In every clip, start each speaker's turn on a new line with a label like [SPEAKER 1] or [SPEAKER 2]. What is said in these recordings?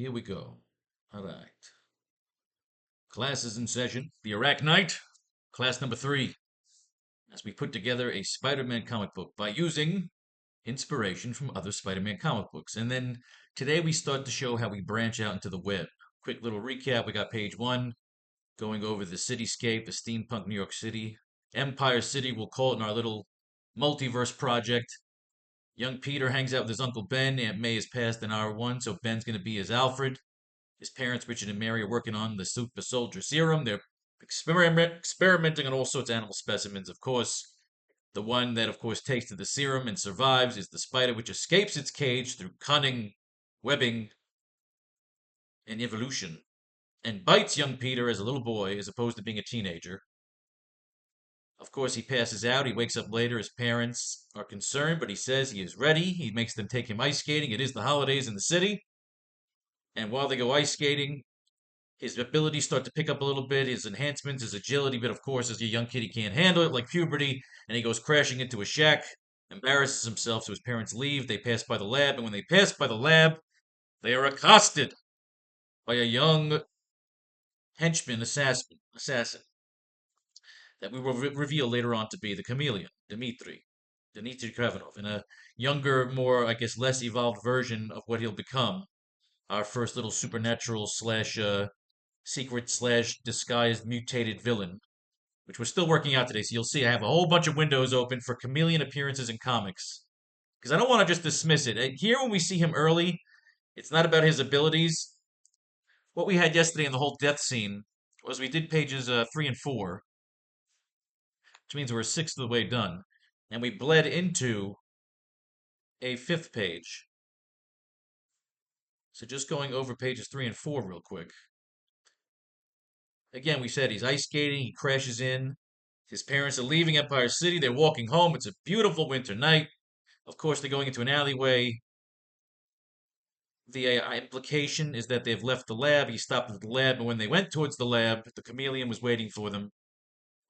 [SPEAKER 1] Here we go. All right. Class is in session. The AracKnight, class number 3, as we put together a Spider-Man comic book by using inspiration from other Spider-Man comic books. And then today we start to show how we branch out into the web. Quick little recap. We got page 1, going over the cityscape, the steampunk New York City. Empire City, we'll call it in our little multiverse project. Young Peter hangs out with his Uncle Ben. Aunt May has passed in R1, so Ben's going to be his Alfred. His parents, Richard and Mary, are working on the super soldier serum. They're experimenting on all sorts of animal specimens, of course. The one that, of course, tasted the serum and survives is the spider, which escapes its cage through cunning, webbing, and evolution, and bites young Peter as a little boy as opposed to being a teenager. Of course, he passes out. He wakes up later. His parents are concerned, but he says he is ready. He makes them take him ice skating. It is the holidays in the city. And while they go ice skating, his abilities start to pick up a little bit, his enhancements, his agility, but of course, as a young kid, he can't handle it, like puberty, and he goes crashing into a shack, embarrasses himself, so his parents leave. They pass by the lab, and when they pass by the lab, they are accosted by a young henchman assassin that we will reveal later on to be the chameleon, Dmitry Kravinov, in a younger, more, I guess, less evolved version of what he'll become. Our first little supernatural slash secret slash disguised mutated villain, which we're still working out today. So you'll see I have a whole bunch of windows open for chameleon appearances in comics. Because I don't want to just dismiss it. Here, when we see him early, it's not about his abilities. What we had yesterday in the whole death scene was we did pages 3 and 4, which means we're a sixth of the way done. And we bled into a 5th page. So just going over pages 3 and 4 real quick. Again, we said he's ice skating, he crashes in. His parents are leaving Empire City, they're walking home. It's a beautiful winter night. Of course, they're going into an alleyway. The implication is that they've left the lab. He stopped at the lab, and when they went towards the lab, the chameleon was waiting for them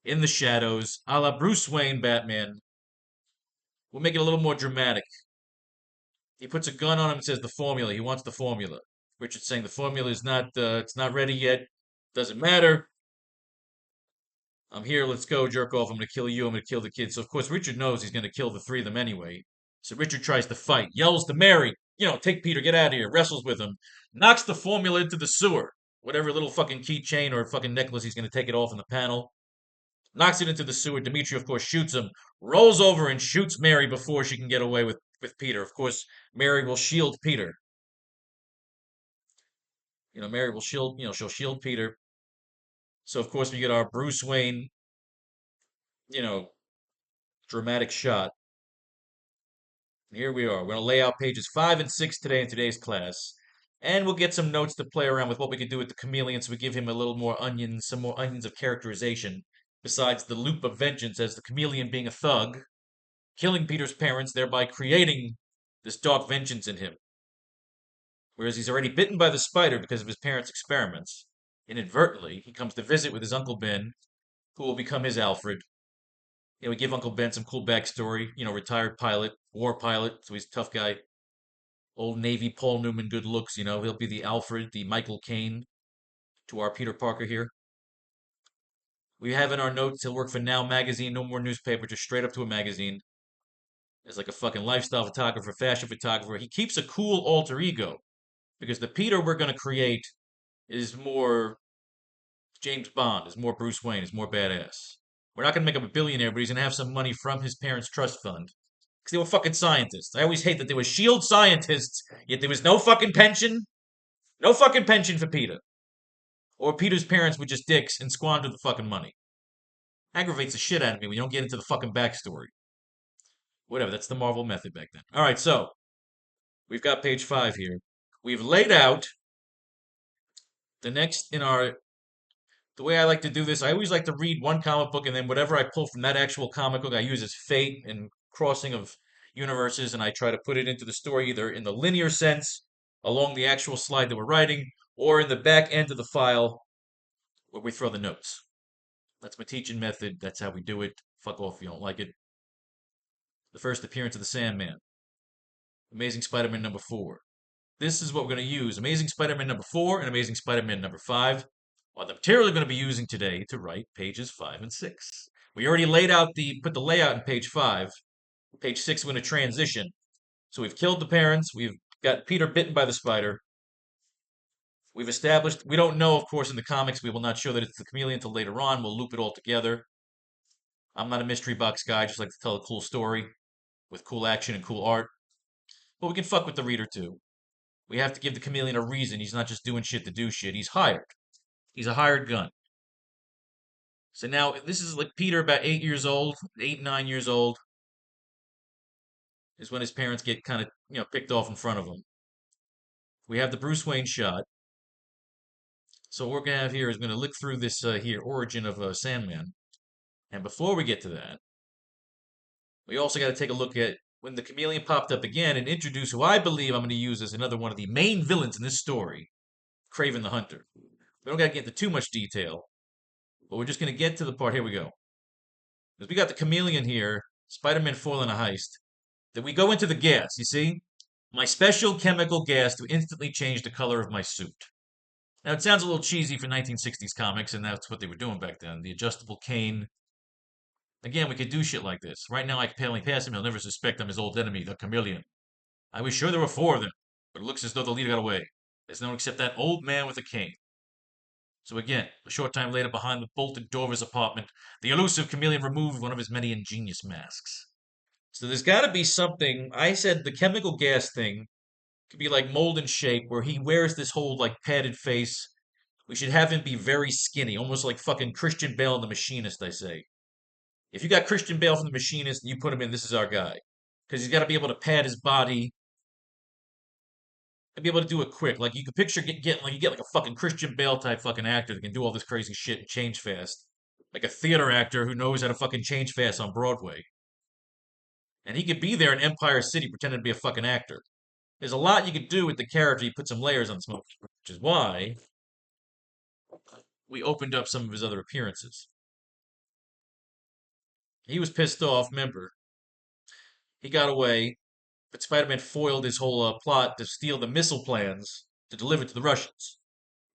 [SPEAKER 1] in the shadows, a la Bruce Wayne Batman. We'll make it a little more dramatic. He puts a gun on him and says the formula. He wants the formula. Richard's saying the formula is not, it's not ready yet. Doesn't matter. I'm here, let's go, jerk off. I'm going to kill you, I'm going to kill the kid. So, of course, Richard knows he's going to kill the 3 of them anyway. So Richard tries to fight, yells to Mary, take Peter, get out of here, wrestles with him, knocks the formula into the sewer. Whatever little fucking keychain or fucking necklace, he's going to take it off in the panel. Knocks it into the sewer. Dimitri, of course, shoots him, rolls over and shoots Mary before she can get away with Peter. Of course, Mary will shield Peter. Mary will shield, she'll shield Peter. So, of course, we get our Bruce Wayne, you know, dramatic shot. Here we are. We're going to lay out pages 5 and 6 today in today's class. And we'll get some notes to play around with what we can do with the chameleon so we give him a little more onions, some more onions of characterization. Besides the loop of vengeance as the chameleon being a thug, killing Peter's parents, thereby creating this dark vengeance in him. Whereas he's already bitten by the spider because of his parents' experiments. Inadvertently, he comes to visit with his Uncle Ben, who will become his Alfred. We give Uncle Ben some cool backstory. Retired pilot, war pilot, so he's a tough guy. Old Navy Paul Newman, good looks. He'll be the Alfred, the Michael Kane to our Peter Parker here. We have in our notes he'll work for Now Magazine, no more newspaper, just straight up to a magazine. As like a fucking lifestyle photographer, fashion photographer. He keeps a cool alter ego because the Peter we're going to create is more James Bond, is more Bruce Wayne, is more badass. We're not going to make him a billionaire, but he's going to have some money from his parents' trust fund. Because they were fucking scientists. I always hate that they were shield scientists, yet there was no fucking pension. No fucking pension for Peter. Or Peter's parents were just dicks and squandered the fucking money. Aggravates the shit out of me when you don't get into the fucking backstory. Whatever, that's the Marvel method back then. Alright, so, we've got page 5 here. We've laid out the next in our... The way I like to do this, I always like to read one comic book and then whatever I pull from that actual comic book I use as fate and crossing of universes, and I try to put it into the story either in the linear sense along the actual slide that we're writing or in the back end of the file where we throw the notes. That's my teaching method. That's how we do it. Fuck off if you don't like it. The first appearance of the Sandman. Amazing Spider-Man number 4. this is what we're going to use. Amazing Spider-Man number 4 and Amazing Spider-Man number 5 are the material we're going to be using today to write pages 5 and 6. We already put the layout in page 5. Page 6, we're going to transition. So we've killed the parents. We've got Peter bitten by the spider. We've established, we don't know, of course, in the comics, we will not show that it's the chameleon until later on. We'll loop it all together. I'm not a mystery box guy, I just like to tell a cool story with cool action and cool art. But we can fuck with the reader too. We have to give the chameleon a reason. He's not just doing shit to do shit. He's hired. He's a hired gun. So now this is like Peter about 8 years old, 8, 9 years old, is when his parents get kind of, picked off in front of him. We have the Bruce Wayne shot. So what we're going to have here is going to look through this here origin of Sandman. And before we get to that, we also got to take a look at when the chameleon popped up again and introduce who I believe I'm going to use as another one of the main villains in this story, Kraven the Hunter. We don't got to get into too much detail, but we're just going to get to the part. Here we go. Because we got the chameleon here, Spider-Man foiling a heist, that we go into the gas, you see? My special chemical gas to instantly change the color of my suit. Now, it sounds a little cheesy for 1960s comics, and that's what they were doing back then. The adjustable Kane. Again, we could do shit like this. Right now, I can only pass him. He'll never suspect I'm his old enemy, the chameleon. I was sure there were 4 of them, but it looks as though the leader got away. There's no one except that old man with a cane. So again, a short time later, behind the bolted door of his apartment, the elusive chameleon removed one of his many ingenious masks. So there's got to be something. I said the chemical gas thing could be like mold and shape, where he wears this whole like padded face. We should have him be very skinny, almost like fucking Christian Bale in The Machinist, I say. If you got Christian Bale from The Machinist and you put him in, this is our guy. Because he's got to be able to pad his body and be able to do it quick. Like you could picture like you get like a fucking Christian Bale type fucking actor that can do all this crazy shit and change fast. Like a theater actor who knows how to fucking change fast on Broadway. And he could be there in Empire City pretending to be a fucking actor. There's a lot you could do with the character. You put some layers on Smoke, which is why we opened up some of his other appearances. He was pissed off, remember. He got away, but Spider-Man foiled his whole plot to steal the missile plans to deliver to the Russians.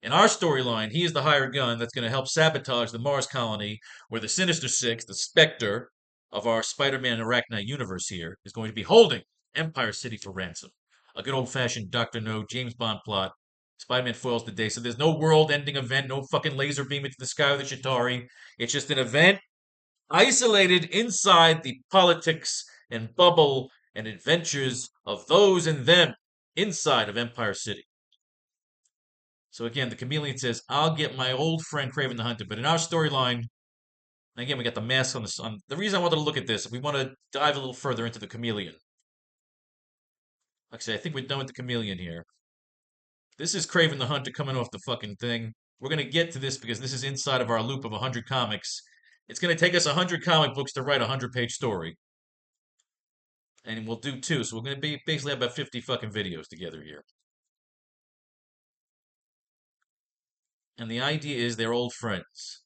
[SPEAKER 1] In our storyline, he is the hired gun that's going to help sabotage the Mars colony, where the Sinister Six, the Spectre of our Spider-Man AracKnight universe here, is going to be holding Empire City for ransom. A good old-fashioned Dr. No James Bond plot. Spider-Man foils the day, so there's no world-ending event, no fucking laser beam into the sky with the Chitauri. It's just an event isolated inside the politics and bubble and adventures of those and them inside of Empire City. So again, the chameleon says, I'll get my old friend Kraven the Hunter. But in our storyline, again, we got the mask on the sun. The reason I wanted to look at this, if we want to dive a little further into the chameleon. Like I say, I think we're done with the chameleon here. This is Kraven the Hunter coming off the fucking thing. We're going to get to this because this is inside of our loop of 100 comics. It's going to take us 100 comic books to write a 100-page story. And we'll do 2, so we're going to be basically have about 50 fucking videos together here. And the idea is they're old friends.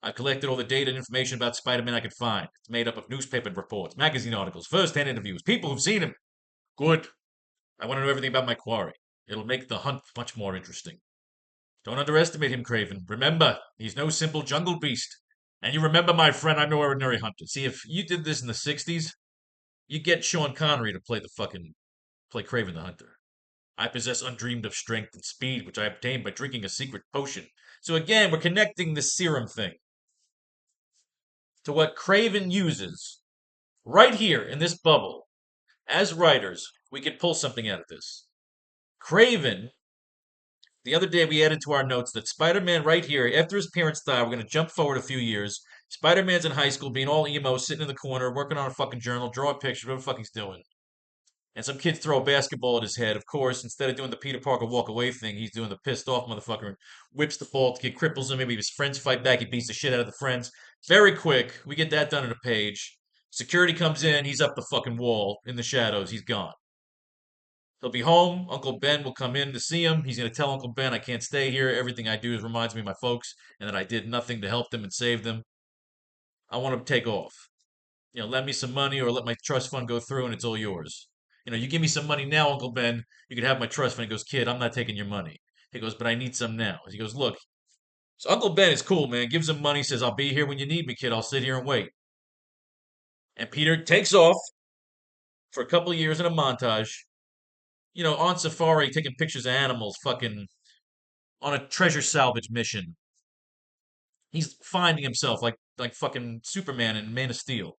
[SPEAKER 1] I've collected all the data and information about Spider-Man I could find. It's made up of newspaper reports, magazine articles, first-hand interviews, people who've seen him. Good. I want to know everything about my quarry. It'll make the hunt much more interesting. Don't underestimate him, Kraven. Remember, he's no simple jungle beast. And you remember, my friend, I'm no ordinary hunter. See, if you did this in the 60s, you get Sean Connery to play Kraven the Hunter. I possess undreamed of strength and speed, which I obtained by drinking a secret potion. So again, we're connecting the serum thing to what Kraven uses right here in this bubble. As writers, we could pull something out of this. Kraven, the other day we added to our notes that Spider-Man right here, after his parents die, we're going to jump forward a few years. Spider-Man's in high school, being all emo, sitting in the corner, working on a fucking journal, drawing pictures, whatever the fuck he's doing. And some kids throw a basketball at his head. Of course, instead of doing the Peter Parker walk away thing, he's doing the pissed off motherfucker and whips the ball to get cripples him. Maybe his friends fight back. He beats the shit out of the friends. Very quick. We get that done in a page. Security comes in. He's up the fucking wall in the shadows. He's gone. He'll be home. Uncle Ben will come in to see him. He's going to tell Uncle Ben, I can't stay here. Everything I do reminds me of my folks and that I did nothing to help them and save them. I want to take off. Lend me some money or let my trust fund go through and it's all yours. You give me some money now, Uncle Ben, you could have my trust fund. He goes, kid, I'm not taking your money. He goes, but I need some now. He goes, look, so Uncle Ben is cool, man. Gives him money, says, I'll be here when you need me, kid. I'll sit here and wait. And Peter takes off for a couple of years in a montage, on safari, taking pictures of animals, fucking on a treasure salvage mission. He's finding himself like fucking Superman in Man of Steel.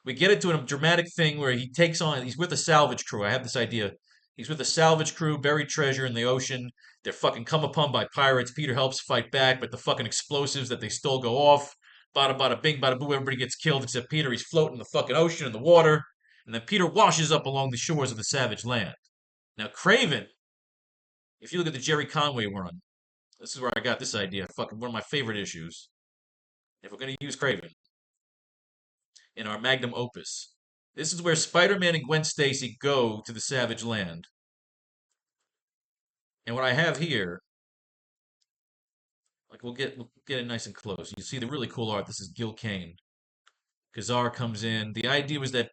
[SPEAKER 1] We get into a dramatic thing where he's with a salvage crew. I have this idea. He's with a salvage crew, buried treasure in the ocean. They're fucking come upon by pirates. Peter helps fight back, but the fucking explosives that they stole go off. Bada bada bing, bada boo. Everybody gets killed except Peter. He's floating in the fucking ocean in the water. And then Peter washes up along the shores of the savage land. Now, Craven, if you look at the Jerry Conway run, this is where I got this idea. Fucking one of my favorite issues. If we're going to use Craven in our magnum opus, this is where Spider-Man and Gwen Stacy go to the Savage Land. And what I have here, like we'll get it nice and close. You see the really cool art. This is Gil Kane. Kazar comes in. The idea was that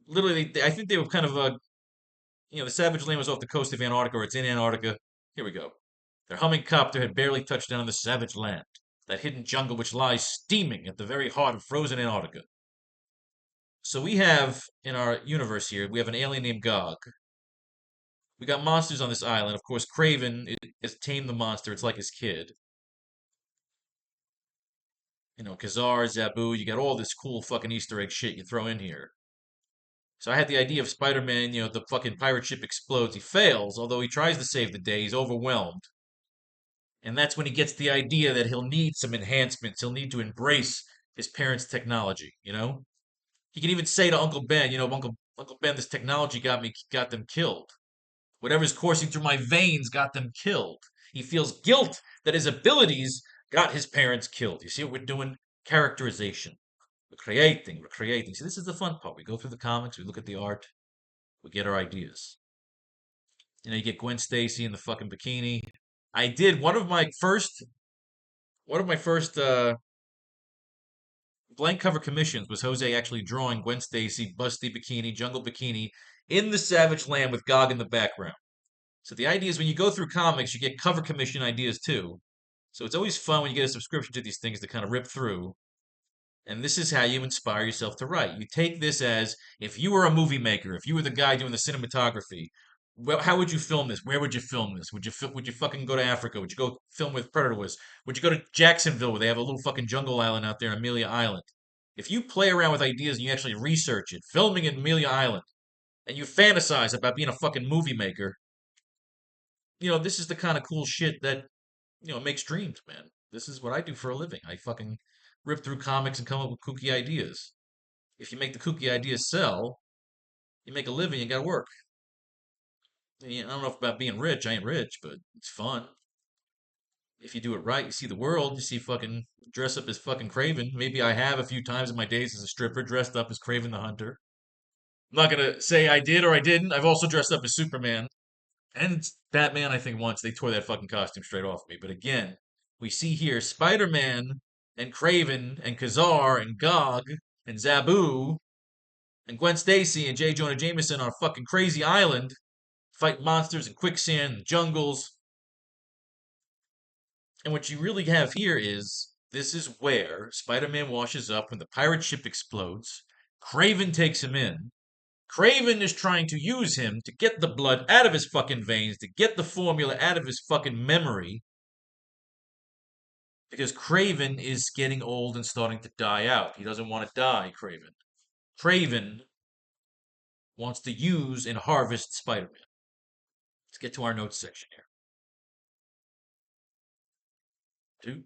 [SPEAKER 1] literally, I think they were kind of the Savage Land was off the coast of Antarctica, or it's in Antarctica. Here we go. Their humming copter had barely touched down on the Savage Land, that hidden jungle which lies steaming at the very heart of frozen Antarctica. So we have in our universe here, we have an alien named Gog. We got monsters on this island. Of course, Craven has tamed the monster. It's like his kid. Kazar, Zabu. You got all this cool fucking Easter egg shit you throw in here. So I had the idea of Spider-Man. The fucking pirate ship explodes. He fails, although he tries to save the day. He's overwhelmed. And that's when he gets the idea that he'll need some enhancements. He'll need to embrace his parents' technology. He can even say to Uncle Ben, Uncle Ben, this technology got them killed. Whatever's coursing through my veins got them killed. He feels guilt that his abilities got his parents killed. You see what we're doing? Characterization. We're creating. See, this is the fun part. We go through the comics, we look at the art, we get our ideas. You get Gwen Stacy in the fucking bikini. I did one of my first blank cover commissions was Jose actually drawing Gwen Stacy, busty bikini, jungle bikini, in the Savage Land with Gog in the background. So the idea is when you go through comics, you get cover commission ideas too. So it's always fun when you get a subscription to these things to kind of rip through. And this is how you inspire yourself to write. You take this as if you were a movie maker, if you were the guy doing the cinematography, well, how would you film this? Where would you film this? Would you fucking go to Africa? Would you go film with predators? Would you go to Jacksonville where they have a little fucking jungle island out there, Amelia Island? If you play around with ideas and you actually research it, filming in Amelia Island, and you fantasize about being a fucking movie maker, this is the kind of cool shit that, makes dreams, man. This is what I do for a living. I fucking rip through comics and come up with kooky ideas. If you make the kooky ideas sell, you make a living, you gotta work. I don't know about being rich. I ain't rich, but it's fun. If you do it right, you see the world. You see fucking dress up as fucking Craven. Maybe I have a few times in my days as a stripper dressed up as Craven the Hunter. I'm not gonna say I did or I didn't. I've also dressed up as Superman. And Batman, I think once they tore that fucking costume straight off me. But again, we see here Spider-Man and Craven and Kazar and Gog and Zabu and Gwen Stacy and J. Jonah Jameson on a fucking crazy island, fight monsters in quicksand and jungles. And what you really have here is this is where Spider-Man washes up when the pirate ship explodes. Craven takes him in. Craven is trying to use him to get the blood out of his fucking veins, to get the formula out of his fucking memory. Because Craven is getting old and starting to die out. He doesn't want to die, Craven. Craven wants to use and harvest Spider-Man. Let's get to our notes section here. 2.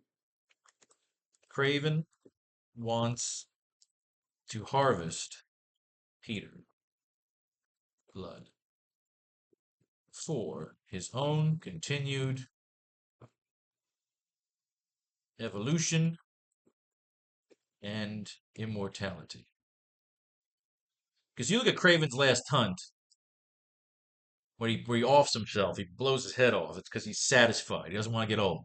[SPEAKER 1] Craven wants to harvest Peter blood for his own continued evolution and immortality. Because you look at Craven's last hunt, where he offs himself, he blows his head off. It's because he's satisfied. He doesn't want to get old.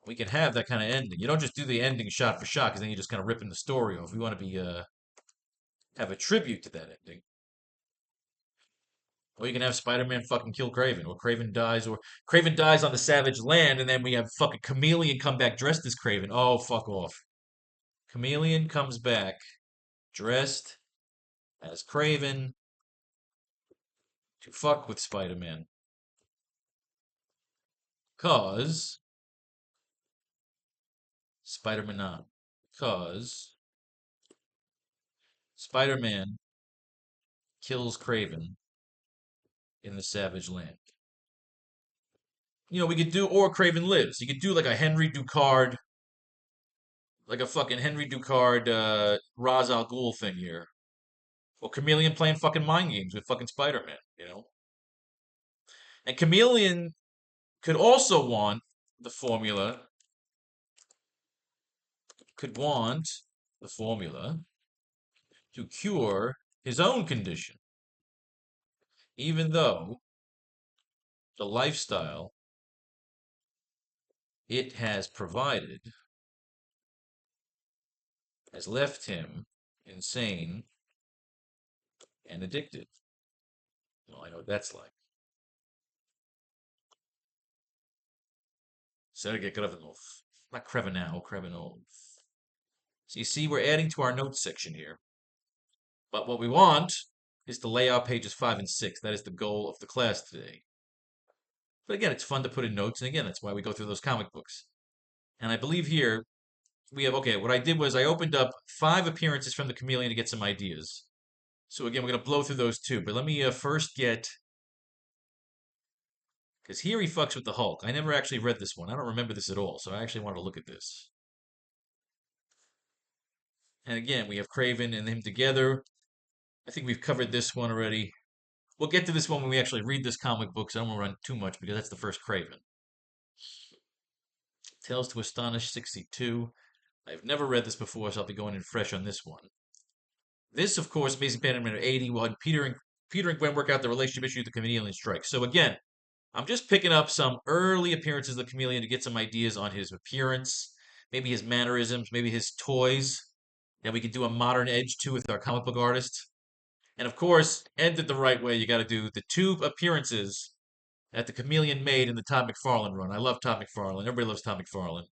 [SPEAKER 1] We can have that kind of ending. You don't just do the ending shot for shot, because then you're just kind of ripping the story off. We want to be have a tribute to that ending. Or you can have Spider-Man fucking kill Kraven, or Kraven dies on the Savage Land, and then we have fucking Chameleon come back dressed as Kraven. Oh, fuck off. Chameleon comes back dressed as Kraven to fuck with Spider-Man. Cause Spider-Man not. Cause Spider-Man kills Kraven in the Savage Land. We could do, or Kraven lives. You could do like a Henry Ducard, like a fucking Henry Ducard, Ra's al Ghul thing here. Or Chameleon playing fucking mind games with fucking Spider-Man. And Chameleon could also want the formula, to cure his own condition, even though the lifestyle it has provided has left him insane and addicted. Well, I know what that's like. Sergei Krevenov. Not Krevenov. So you see, we're adding to our notes section here. But what we want is to lay out pages 5 and 6. That is the goal of the class today. But again, it's fun to put in notes, and again, that's why we go through those comic books. And I believe here we have, okay, what I did was I opened up 5 appearances from the Chameleon to get some ideas. So again, we're going to blow through those too. But let me first get, because here he fucks with the Hulk. I never actually read this one. I don't remember this at all, so I actually want to look at this. And again, we have Kraven and him together. I think we've covered this one already. We'll get to this one when we actually read this comic book, so I don't want to run too much because that's the first Kraven. Tales to Astonish 62. I've never read this before, so I'll be going in fresh on this one. This, of course, Amazing Spider-Man 81. Peter and Gwen work out the relationship issue, the Chameleon strikes. So again, I'm just picking up some early appearances of the Chameleon to get some ideas on his appearance, maybe his mannerisms, maybe his toys. That we could do a modern edge to with our comic book artists. And of course, end it the right way. You got to do the 2 appearances that the Chameleon made in the Todd McFarlane run. I love Todd McFarlane. Everybody loves Todd McFarlane.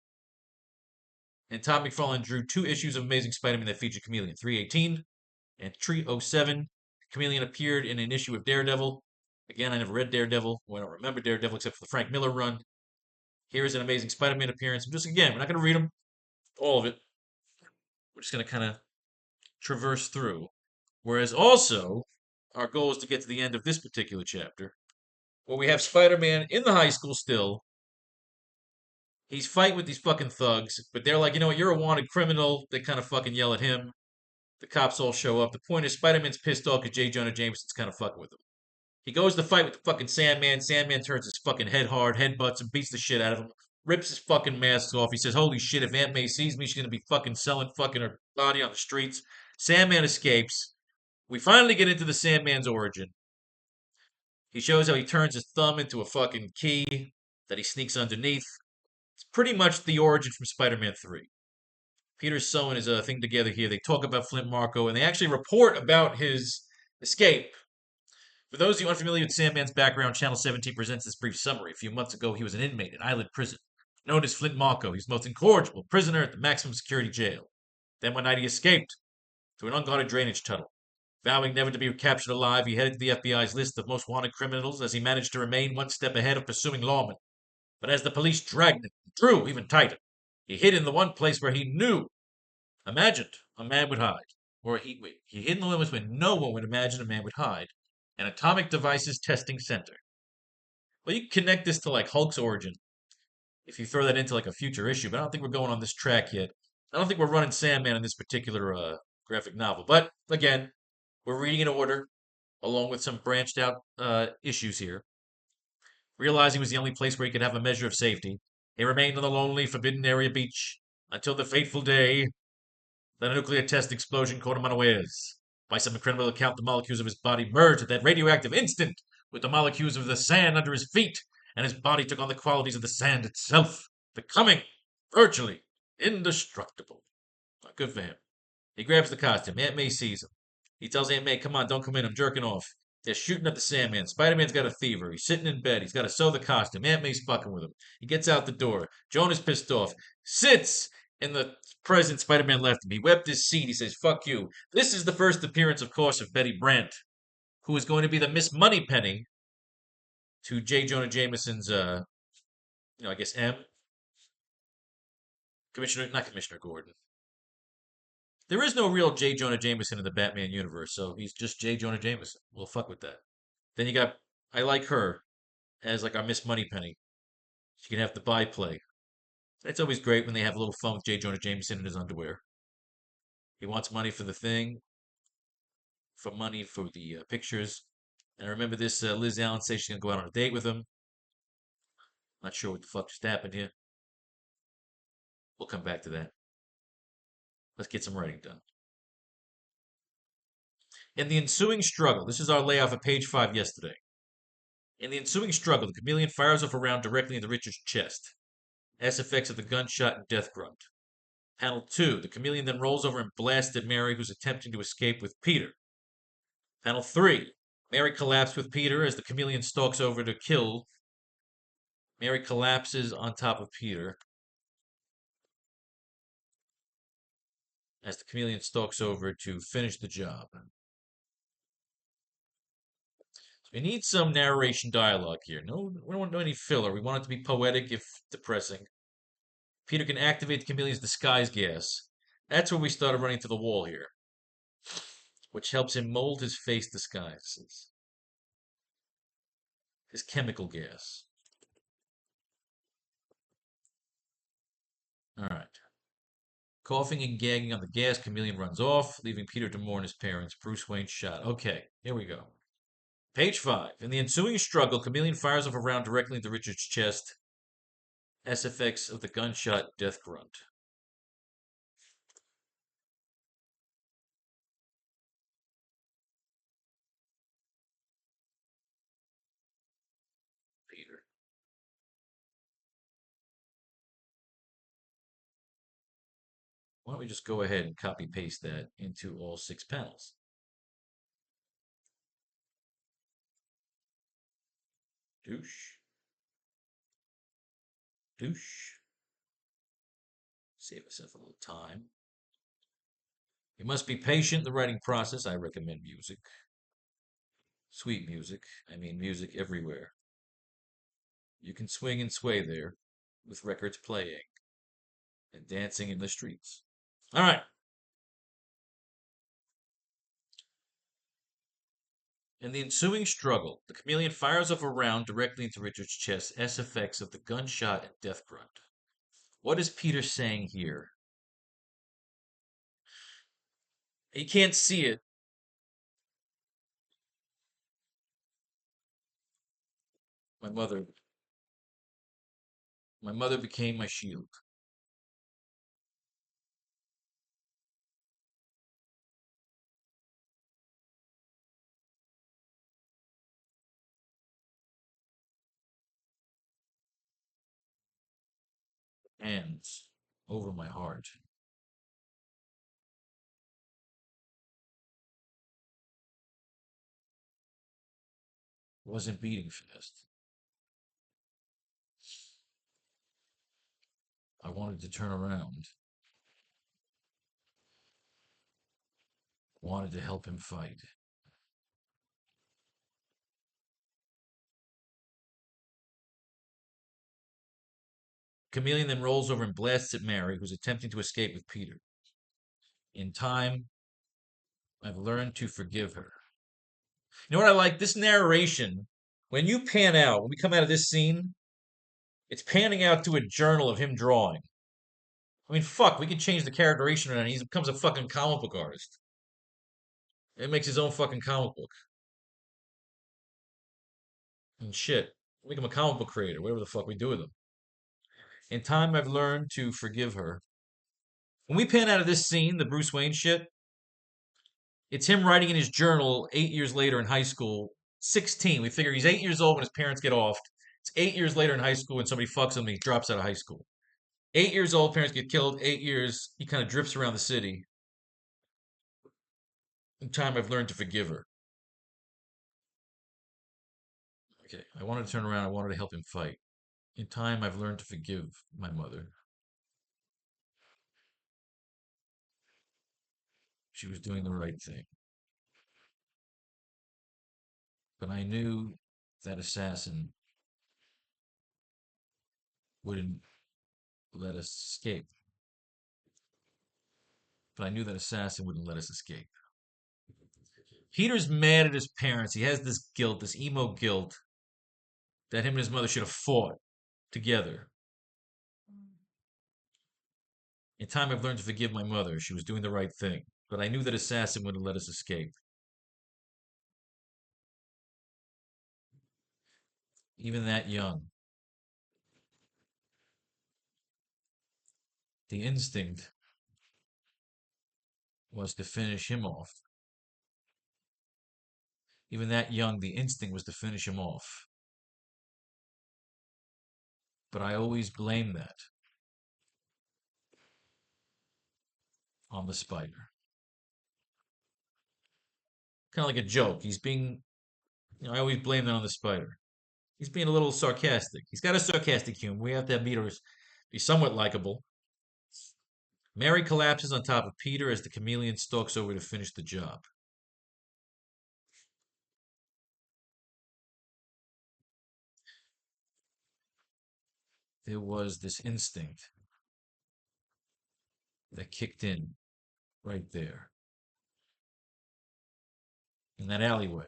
[SPEAKER 1] And Todd McFarlane drew 2 issues of Amazing Spider-Man that featured Chameleon, 318 and 307. Chameleon appeared in an issue of Daredevil. Again, I never read Daredevil. Well, I don't remember Daredevil except for the Frank Miller run. Here's an Amazing Spider-Man appearance. Again, we're not going to read them, all of it. We're just going to kind of traverse through. Whereas also, our goal is to get to the end of this particular chapter, where we have Spider-Man in the high school still. He's fighting with these fucking thugs, but they're like, you know what, you're a wanted criminal. They kind of fucking yell at him. The cops all show up. The point is, Spider-Man's pissed off because J. Jonah Jameson's kind of fucking with him. He goes to fight with the fucking Sandman. Sandman turns his fucking head hard, headbutts him, beats the shit out of him, rips his fucking mask off. He says, holy shit, if Aunt May sees me, she's gonna be fucking selling fucking her body on the streets. Sandman escapes. We finally get into the Sandman's origin. He shows how he turns his thumb into a fucking key that he sneaks underneath. It's pretty much the origin from Spider-Man 3. Peter's sewing his thing together here. They talk about Flint Marko, and they actually report about his escape. For those of you unfamiliar with Sandman's background, Channel 17 presents this brief summary. A few months ago, he was an inmate in Island Prison. Known as Flint Marko, he's the most incorrigible prisoner at the maximum security jail. Then one night he escaped through an unguarded drainage tunnel. Vowing never to be captured alive, he headed to the FBI's list of most wanted criminals as he managed to remain one step ahead of pursuing lawmen. But as the police dragged him, drew even tighter, he hid in the one place where he knew, imagined, a man would hide. Or he hid in the limits where no one would imagine a man would hide. An atomic devices testing center. Well, you can connect this to like Hulk's origin if you throw that into like a future issue, but I don't think we're going on this track yet. I don't think we're running Sandman in this particular graphic novel. But again, we're reading in order, along with some branched out issues here. Realizing it was the only place where he could have a measure of safety, he remained on the lonely, forbidden area beach until the fateful day that a nuclear test explosion caught him unawares. By some incredible account, the molecules of his body merged at that radioactive instant with the molecules of the sand under his feet, and his body took on the qualities of the sand itself, becoming virtually indestructible. Good for him. He grabs the costume. Aunt May sees him. He tells Aunt May, come on, don't come in, I'm jerking off. They're shooting at the Sandman. Spider-Man's got a fever. He's sitting in bed. He's got to sew the costume. Aunt May's fucking with him. He gets out the door. Jonah's pissed off. Sits in the present Spider-Man left him. He wept his seat. He says, fuck you. This is the first appearance, of course, of Betty Brant, who is going to be the Miss Moneypenny to J. Jonah Jameson's, I guess M. Not Commissioner Gordon. There is no real J. Jonah Jameson in the Batman universe, so he's just J. Jonah Jameson. We'll fuck with that. Then you got, I like her as like our Miss Moneypenny. She can have the byplay. It's always great when they have a little fun with J. Jonah Jameson in his underwear. He wants money for the thing, for money for the pictures. And I remember this Liz Allen says she's going to go out on a date with him. Not sure what the fuck just happened here. We'll come back to that. Let's get some writing done. In the ensuing struggle, this is our layoff at page 5 yesterday. In the ensuing struggle, the chameleon fires off a round directly into Richard's chest. S effects of the gunshot and death grunt. Panel 2, the chameleon then rolls over and blasts at Mary, who's attempting to escape with Peter. Panel 3, Mary collapses with Peter as the chameleon stalks over to kill. Mary collapses on top of Peter as the chameleon stalks over to finish the job. So we need some narration dialogue here. No, we don't want any filler. We want it to be poetic if depressing. Peter can activate the chameleon's disguise gas. That's where we started running to the wall here, which helps him mold his face disguises. His chemical gas. All right. Coughing and gagging on the gas, chameleon runs off, leaving Peter to mourn his parents. Bruce Wayne shot. Okay, here we go. Page 5. In the ensuing struggle, chameleon fires off a round directly into Richard's chest. S effects of the gunshot, death grunt. Peter. Why don't we just go ahead and copy paste that into all 6 panels? Douche. Douche. Save ourselves a little time. You must be patient in the writing process. I recommend music. Sweet music. I mean music everywhere. You can swing and sway there with records playing and dancing in the streets. All right. In the ensuing struggle, the chameleon fires off a round directly into Richard's chest. S effects of the gunshot and death grunt. What is Peter saying here? You can't see it. My mother became my shield. Hands over my heart. Wasn't beating fast. I wanted to turn around. Wanted to help him fight. Chameleon then rolls over and blasts at Mary, who's attempting to escape with Peter. In time, I've learned to forgive her. You know what I like? This narration, when you pan out, when we come out of this scene, it's panning out to a journal of him drawing. I mean, fuck, we could change the characterization around. He becomes a fucking comic book artist. It makes his own fucking comic book. And shit, make him a comic book creator, whatever the fuck we do with him. In time, I've learned to forgive her. When we pan out of this scene, the Bruce Wayne shit, it's him writing in his journal 8 years later in high school, 16. We figure he's 8 years old when his parents get off. It's 8 years later in high school when somebody fucks him and he drops out of high school. 8 years old, parents get killed. 8 years, he kind of drifts around the city. In time, I've learned to forgive her. Okay, I wanted to turn around. I wanted to help him fight. In time, I've learned to forgive my mother. She was doing the right thing. But I knew that assassin wouldn't let us escape. But I knew that assassin wouldn't let us escape. Peter's mad at his parents. He has this guilt, this emo guilt, that him and his mother should have fought together. In time, I've learned to forgive my mother. She was doing the right thing. But I knew that assassin wouldn't let us escape. Even that young. The instinct was to finish him off. Even that young, the instinct was to finish him off. But I always blame that on the spider. Kind of like a joke. He's being, I always blame that on the spider. He's being a little sarcastic. He's got a sarcastic humor. We have to have Peter be somewhat likable. Mary collapses on top of Peter as the chameleon stalks over to finish the job. There was this instinct that kicked in right there in that alleyway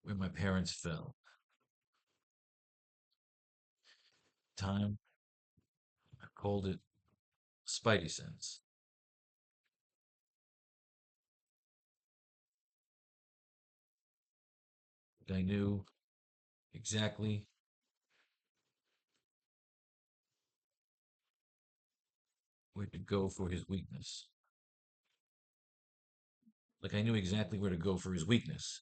[SPEAKER 1] where my parents fell. Time, I called it Spidey sense. I knew exactly where to go for his weakness. Like I knew exactly where to go for his weakness.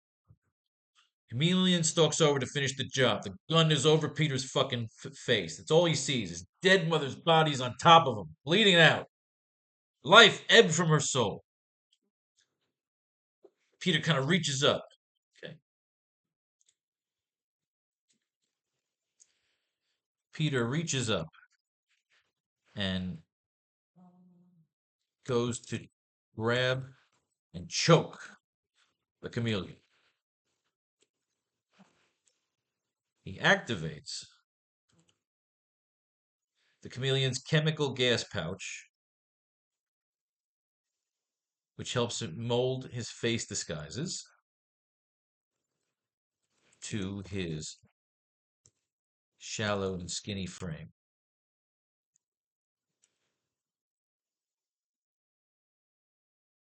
[SPEAKER 1] Chameleon stalks over to finish the job. The gun is over Peter's fucking face. That's all he sees. His dead mother's body's on top of him, bleeding out. Life ebbed from her soul. Peter kind of reaches up. Okay. Peter reaches up and goes to grab and choke the chameleon. He activates the chameleon's chemical gas pouch, which helps it mold his face disguises to his shallow and skinny frame.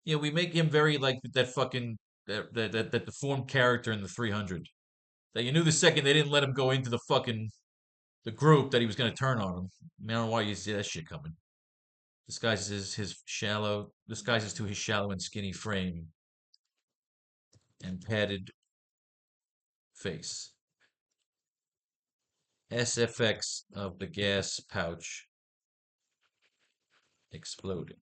[SPEAKER 1] Yeah, we make him very like that fucking that deformed character in the 300. That you knew the second they didn't let him go into the fucking the group that he was going to turn on him. I don't know why you see that shit coming. Disguises his shallow, disguises to his shallow and skinny frame and padded face. SFX of the gas pouch exploding.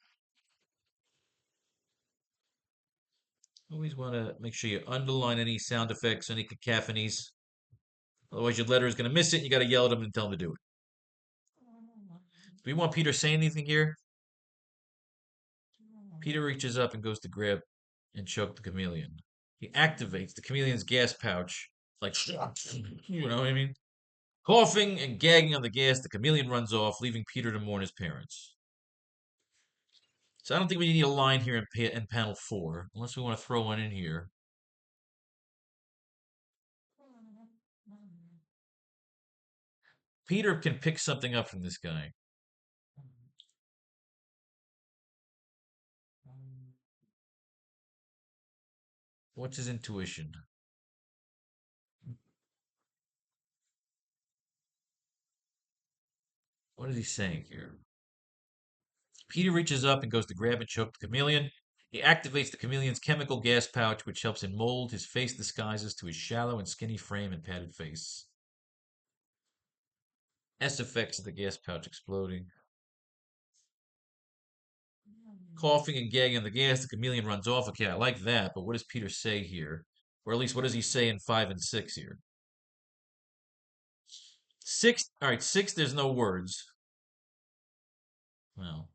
[SPEAKER 1] Always want to make sure you underline any sound effects, any cacophonies. Otherwise, your letter is going to miss it. And you got to yell at him and tell him to do it. Do we want Peter saying anything here? Peter reaches up and goes to grab and choke the chameleon. He activates the chameleon's gas pouch, like, you know what I mean? Coughing and gagging on the gas, the chameleon runs off, leaving Peter to mourn his parents. So I don't think we need a line here in panel 4, unless we want to throw one in here. Peter can pick something up from this guy. What's his intuition? What is he saying here? Peter reaches up and goes to grab and choke the chameleon. He activates the chameleon's chemical gas pouch, which helps him mold his face disguises to his shallow and skinny frame and padded face. S effects of the gas pouch exploding. coughing and gagging on the gas. The chameleon runs off. Okay, I like that, but what does Peter say here? Or at least, what does he say in 5 and 6 here? 6, all right, 6, there's no words. Well,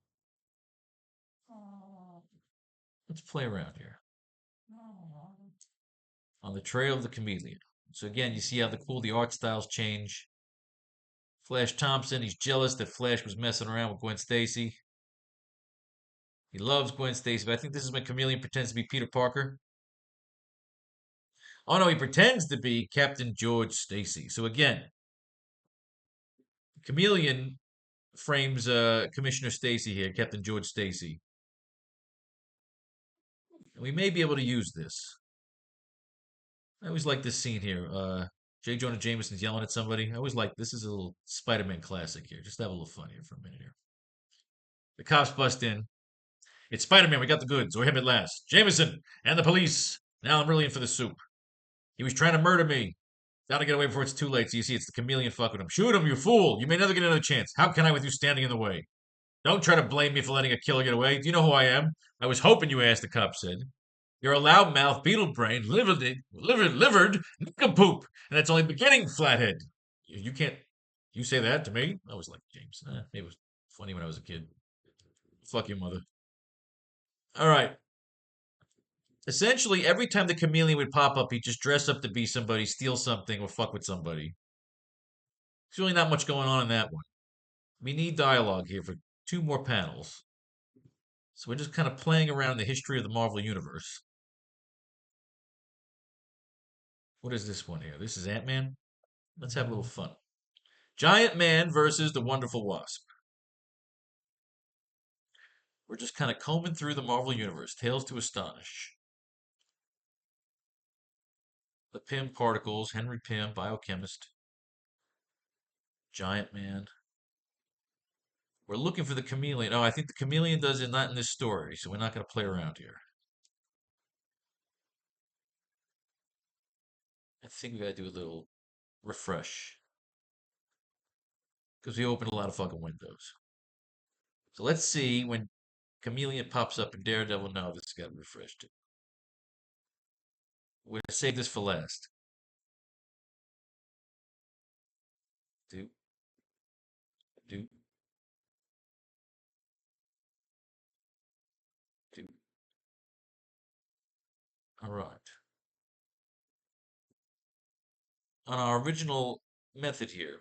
[SPEAKER 1] let's play around here. On the trail of the chameleon. So again, you see how the art styles change. Flash Thompson, he's jealous that Flash was messing around with Gwen Stacy. He loves Gwen Stacy, but I think this is when Chameleon pretends to be Peter Parker. Oh no, he pretends to be Captain George Stacy. So again, Chameleon frames Commissioner Stacy here, Captain George Stacy. And we may be able to use this. I always like this scene here. J. Jonah Jameson's yelling at somebody. I always like this is a little Spider-Man classic here. Just have a little fun here for a minute here. The cops bust in. It's Spider-Man. We got the goods, or him at last. Jameson and the police. Now I'm really in for the soup. He was trying to murder me. Gotta get away before it's too late. So you see, it's the chameleon fucking him. Shoot him, you fool! You may never get another chance. How can I with you standing in the way? Don't try to blame me for letting a killer get away. Do you know who I am? I was hoping you asked, the cop said. You're a loudmouth, beetle-brained, livered nincompoop, and that's only beginning, flathead. You can't. You say that to me? I was like James. Maybe it was funny when I was a kid. Fuck your mother. All right. Essentially, every time the chameleon would pop up, he'd just dress up to be somebody, steal something, or fuck with somebody. There's really not much going on in that one. We need dialogue here for 2 more panels. So we're just kind of playing around in the history of the Marvel Universe. What is this one here? This is Ant-Man? Let's have a little fun. Giant Man versus the Wonderful Wasp. We're just kind of combing through the Marvel Universe. Tales to Astonish. The Pym particles. Henry Pym, biochemist. Giant Man. We're looking for the chameleon. Oh, I think the chameleon does it not in this story, so we're not going to play around here. I think we got to do a little refresh. Because we opened a lot of fucking windows. So let's see when Chameleon pops up in Daredevil. No, this got refreshed. We're going to save this for last. Do, do, do. All right. On our original method here,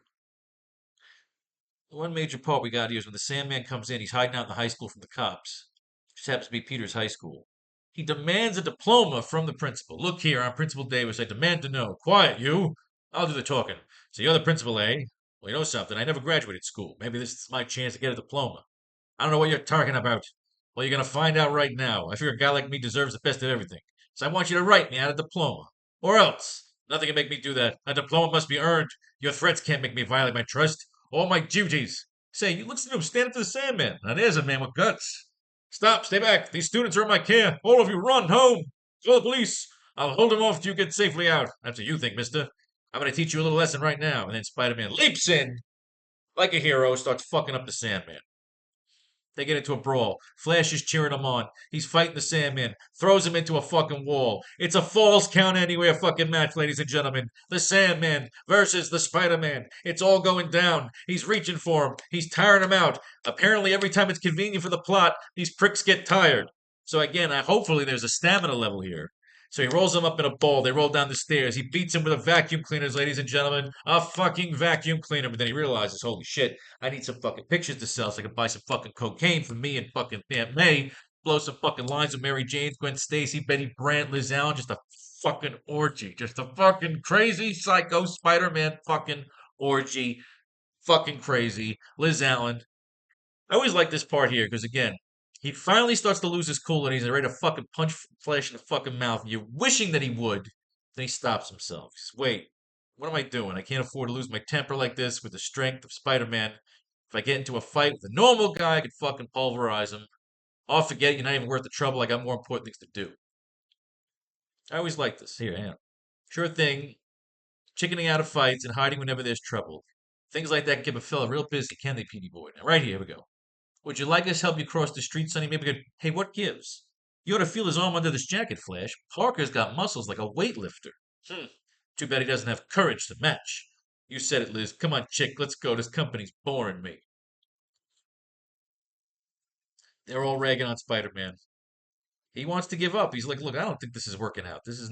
[SPEAKER 1] the one major part we got here is when the Sandman comes in, he's hiding out in the high school from the cops. Just happens to be Peter's high school. He demands a diploma from the principal. Look here, I'm Principal Davis. I demand to know. Quiet, you. I'll do the talking. So you're the principal, eh? Well, you know something. I never graduated school. Maybe this is my chance to get a diploma. I don't know what you're talking about. Well, you're going to find out right now. I figure a guy like me deserves the best of everything. So I want you to write me out a diploma. Or else. Nothing can make me do that. A diploma must be earned. Your threats can't make me violate my trust. All my duties. Say, you listen to him. Stand up to the Sandman. Now there's a man with guts. Stop. Stay back. These students are in my care. All of you, run home. Call the police. I'll hold them off till you get safely out. That's what you think, mister. I'm going to teach you a little lesson right now. And then Spider-Man leaps in like a hero, starts fucking up the Sandman. They get into a brawl. Flash is cheering him on. He's fighting the Sandman. Throws him into a fucking wall. It's a falls count anywhere fucking match, ladies and gentlemen. The Sandman versus the Spider-Man. It's all going down. He's reaching for him. He's tiring him out. Apparently, every time it's convenient for the plot, these pricks get tired. So again, hopefully there's a stamina level here. So he rolls him up in a ball. They roll down the stairs. He beats him with a vacuum cleaner, ladies and gentlemen. A fucking vacuum cleaner. But then he realizes, holy shit, I need some fucking pictures to sell so I can buy some fucking cocaine for me and fucking Aunt May. Blow some fucking lines with Mary Jane, Gwen Stacy, Betty Brant, Liz Allen. Just a fucking orgy. Just a fucking crazy psycho Spider-Man fucking orgy. Fucking crazy. Liz Allen. I always like this part here because, again, he finally starts to lose his cool and he's ready to fucking punch Flash in the fucking mouth. And you're wishing that he would. Then he stops himself. He says, wait, what am I doing? I can't afford to lose my temper like this with the strength of Spider-Man. If I get into a fight with a normal guy, I could fucking pulverize him. I'll forget you're not even worth the trouble. I got more important things to do. I always like this. Here, hang on. Sure thing. Chickening out of fights and hiding whenever there's trouble. Things like that can keep a fella real busy, can they, Petey Boy? Now, right here we go. Would you like us to help you cross the street, Sonny? Maybe good. Hey, what gives? You ought to feel his arm under this jacket, Flash. Parker's got muscles like a weightlifter. Hmm. Too bad he doesn't have courage to match. You said it, Liz. Come on, chick, let's go. This company's boring me. They're all ragging on Spider-Man. He wants to give up. He's like, look, I don't think this is working out. This is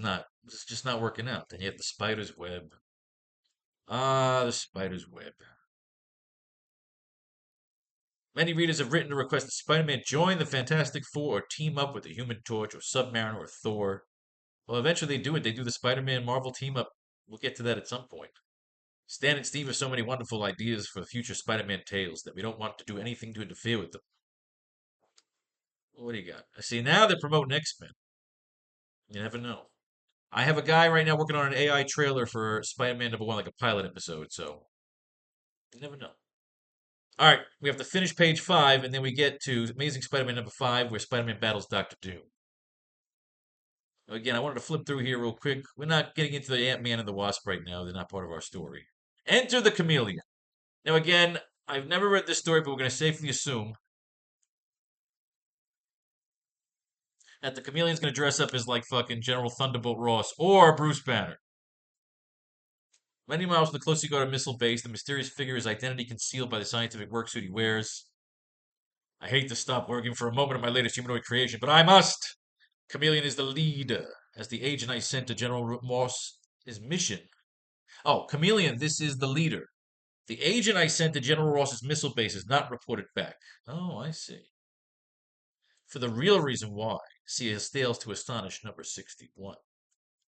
[SPEAKER 1] just not working out. And yet the spider's web. Ah, the spider's web. Many readers have written to request that Spider-Man join the Fantastic Four or team up with the Human Torch or Submariner or Thor. Well, eventually they do it. They do the Spider-Man Marvel team up. We'll get to that at some point. Stan and Steve have so many wonderful ideas for future Spider-Man tales that we don't want to do anything to interfere with them. What do you got? I see now they're promoting X-Men. You never know. I have a guy right now working on an AI trailer for Spider-Man #1, like a pilot episode, so you never know. All right, we have to finish page 5, and then we get to Amazing Spider-Man #5, where Spider-Man battles Doctor Doom. Again, I wanted to flip through here real quick. We're not getting into the Ant-Man and the Wasp right now. They're not part of our story. Enter the Chameleon. Now, again, I've never read this story, but we're going to safely assume that the Chameleon's going to dress up as like fucking General Thunderbolt Ross or Bruce Banner. Many miles from the closely guarded missile base, the mysterious figure is identity concealed by the scientific worksuit he wears. I hate to stop working for a moment on my latest humanoid creation, but I must. Chameleon is the leader. As the agent I sent to General Moss, his mission. Oh, Chameleon, this is the leader. The agent I sent to General Ross's missile base is not reported back. Oh, I see. For the real reason why, see his tales to astonish number 61.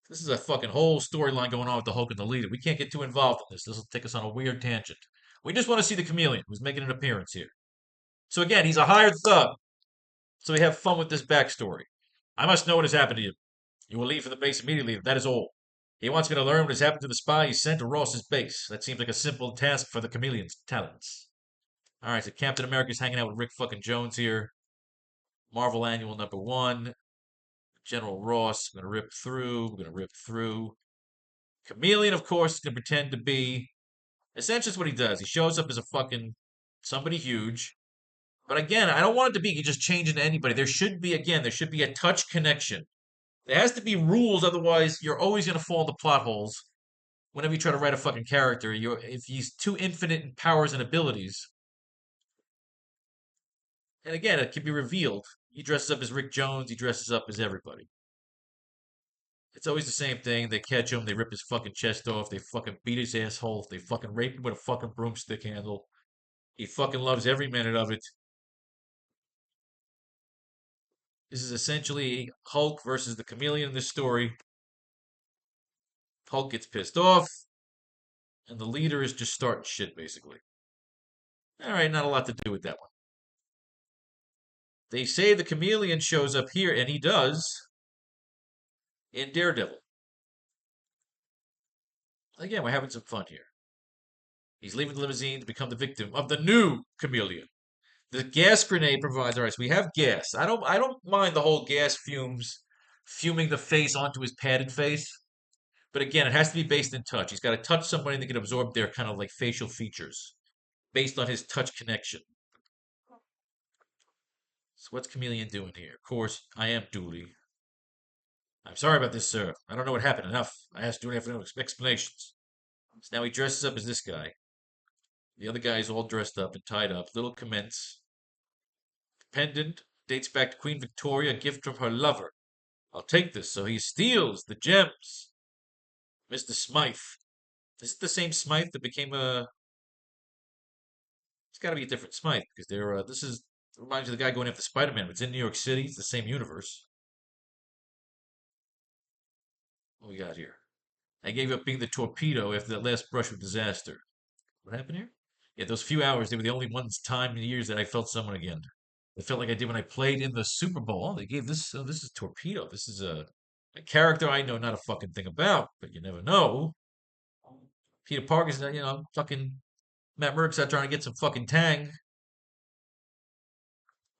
[SPEAKER 1] This is a fucking whole storyline going on with the Hulk and the leader. We can't get too involved in this. This will take us on a weird tangent. We just want to see the Chameleon, who's making an appearance here. So again, he's a hired thug. So we have fun with this backstory. I must know what has happened to you. You will leave for the base immediately. That is all. He wants me to learn what has happened to the spy he sent to Ross's base. That seems like a simple task for the Chameleon's talents. All right, so Captain America's hanging out with Rick fucking Jones here. Marvel Annual #1. General Ross. We're gonna rip through. We're gonna rip through. Chameleon, of course, is gonna pretend to be. Essentially, that's what he does. He shows up as a fucking somebody huge. But again, I don't want it to be he just change into anybody. There should be a touch connection. There has to be rules, otherwise you're always gonna fall into plot holes whenever you try to write a fucking character. If he's too infinite in powers and abilities, and again, it can be revealed. He dresses up as Rick Jones. He dresses up as everybody. It's always the same thing. They catch him. They rip his fucking chest off. They fucking beat his asshole. They fucking rape him with a fucking broomstick handle. He fucking loves every minute of it. This is essentially Hulk versus the Chameleon in this story. Hulk gets pissed off, and the leader is just starting shit, basically. All right, not a lot to do with that one. They say the Chameleon shows up here, and he does, in Daredevil. Again, we're having some fun here. He's leaving the limousine to become the victim of the new Chameleon. The gas grenade provides. All right, so we have gas. I don't mind the whole gas fumes, fuming the face onto his padded face. But again, it has to be based in touch. He's got to touch somebody that can absorb their kind of like facial features, based on his touch connection. So what's Chameleon doing here? Of course, I am Dooley. I'm sorry about this, sir. I don't know what happened. Enough. I asked Dooley for no explanations. So now he dresses up as this guy. The other guy is all dressed up and tied up. Little commence. Pendant dates back to Queen Victoria, a gift from her lover. I'll take this. So he steals the gems. Mr. Smythe. Is it the same Smythe that became a? It's got to be a different Smythe because they're. This is reminds you of the guy going after Spider-Man. It's in New York City. It's the same universe. What we got here? I gave up being the torpedo after that last brush with disaster. What happened here? Yeah, those few hours, they were the only ones time in years that I felt someone again. It felt like I did when I played in the Super Bowl. Oh, they gave this. Oh, this is Torpedo. This is a character I know not a fucking thing about, but you never know. Peter Parker's, fucking Matt Murdock's out trying to get some fucking tang.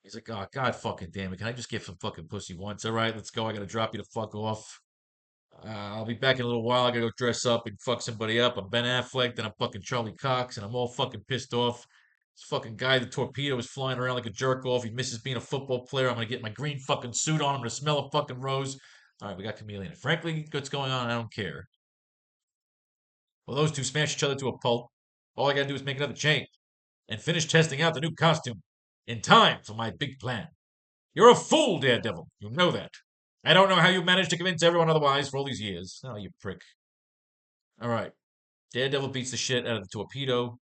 [SPEAKER 1] He's like, oh, God fucking damn it. Can I just get some fucking pussy once? All right, let's go. I gotta drop you the fuck off. I'll be back in a little while. I gotta go dress up and fuck somebody up. I'm Ben Affleck, then I'm fucking Charlie Cox, and I'm all fucking pissed off. This fucking guy, the torpedo, is flying around like a jerk off. He misses being a football player. I'm gonna get my green fucking suit on. I'm gonna smell a fucking rose. All right, we got Chameleon. Frankly, what's going on? I don't care. Well, those two smash each other to a pulp. All I gotta do is make another change and finish testing out the new costume in time for my big plan. You're a fool, Daredevil. You know that. I don't know how you managed to convince everyone otherwise for all these years. Oh, you prick. All right. Daredevil beats the shit out of the torpedo.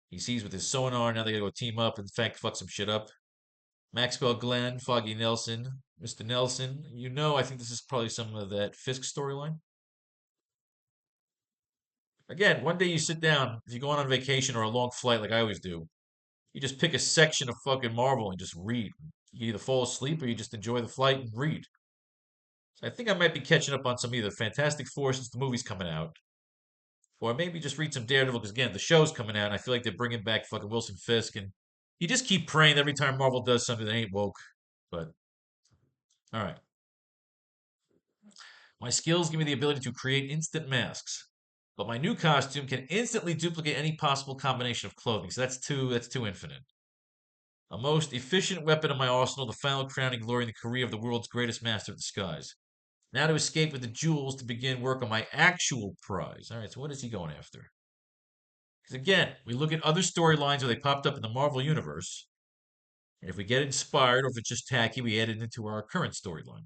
[SPEAKER 1] He sees with his sonar. Now they gotta go team up. In fact, fuck some shit up. Maxwell Glenn, Foggy Nelson, Mr. Nelson. You know, I think this is probably some of that Fisk storyline. Again, one day you sit down, if you're going on vacation or a long flight like I always do, you just pick a section of fucking Marvel and just read. You either fall asleep or you just enjoy the flight and read. So I think I might be catching up on some either Fantastic Four since the movie's coming out, or maybe just read some Daredevil because again, the show's coming out and I feel like they're bringing back fucking Wilson Fisk and you just keep praying every time Marvel does something that ain't woke. But all right. My skills give me the ability to create instant masks, but my new costume can instantly duplicate any possible combination of clothing. So that's too infinite. A most efficient weapon in my arsenal, the final crowning glory in the career of the world's greatest master of disguise. Now to escape with the jewels to begin work on my actual prize. All right, so what is he going after? Because again, we look at other storylines where they popped up in the Marvel Universe, and if we get inspired or if it's just tacky, we add it into our current storyline.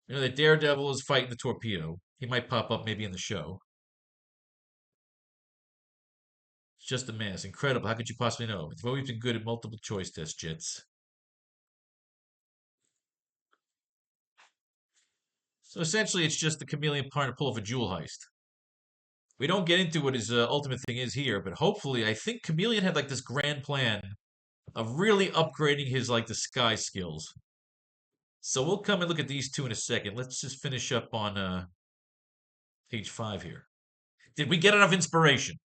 [SPEAKER 1] You know that Daredevil is fighting the torpedo. He might pop up maybe in the show. It's just a mess. Incredible. How could you possibly know? You've always been good at multiple choice tests, Jets. So essentially, it's just the chameleon trying to pull off a jewel heist. We don't get into what his ultimate thing is here, but hopefully, I think Chameleon had like this grand plan of really upgrading his like disguise skills. So we'll come and look at these two in a second. Let's just finish up on page 5 here. Did we get enough inspiration?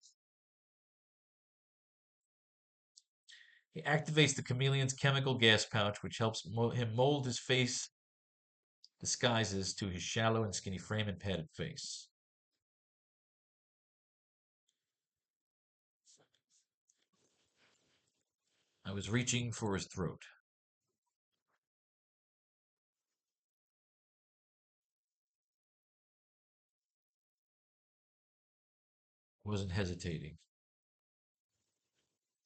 [SPEAKER 1] He activates the chameleon's chemical gas pouch, which helps him mold his face disguises to his shallow and skinny frame and padded face. I was reaching for his throat. Wasn't hesitating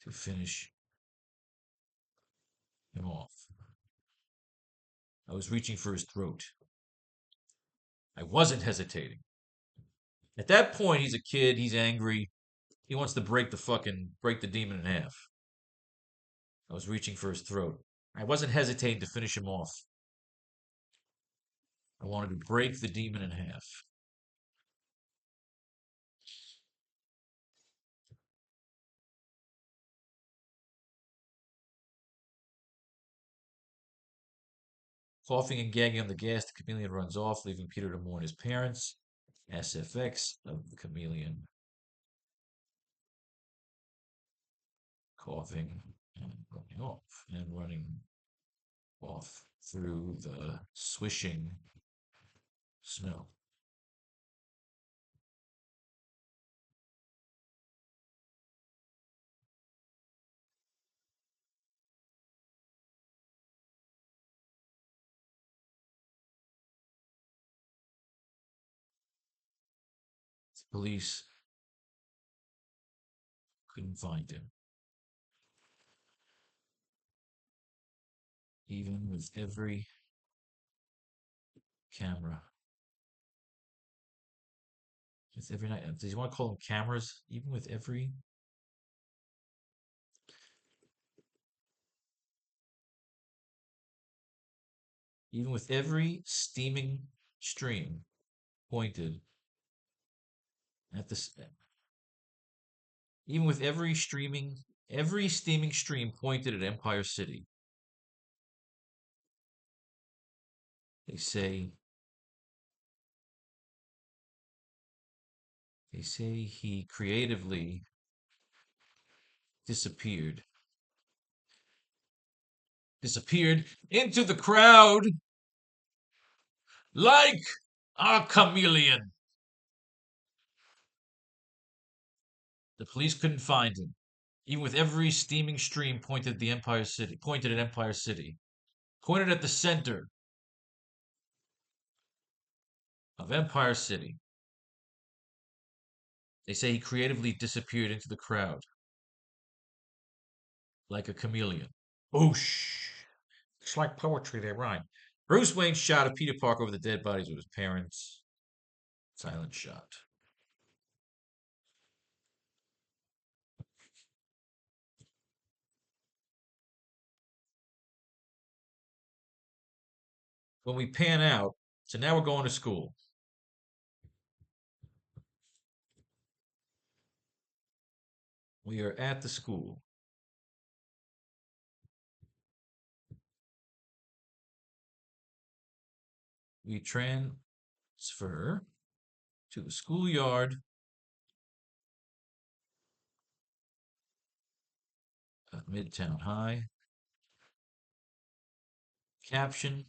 [SPEAKER 1] to finish him off. I was reaching for his throat. I wasn't hesitating. At that point, he's a kid. He's angry. He wants to break the demon in half. I was reaching for his throat. I wasn't hesitating to finish him off. I wanted to break the demon in half. Coughing and gagging on the gas, the chameleon runs off, leaving Peter to mourn his parents. SFX of the chameleon. Coughing and running off through the swishing snow. The police couldn't find him. Even with every camera. With every night. Does he want to call them cameras? Even with every. Even with every steaming stream pointed at the. Even with every steaming stream pointed at Empire City. They say he creatively disappeared into the crowd like a chameleon. The police couldn't find him. Even with every steaming stream pointed at Empire City, pointed at the center of Empire City. They say he creatively disappeared into the crowd like a chameleon. Boosh! It's like poetry, they rhyme. Bruce Wayne shot of Peter Parker over the dead bodies of his parents. Silent shot. When we pan out, so now we're going to school. We are at the school. We transfer to the schoolyard of Midtown High. Caption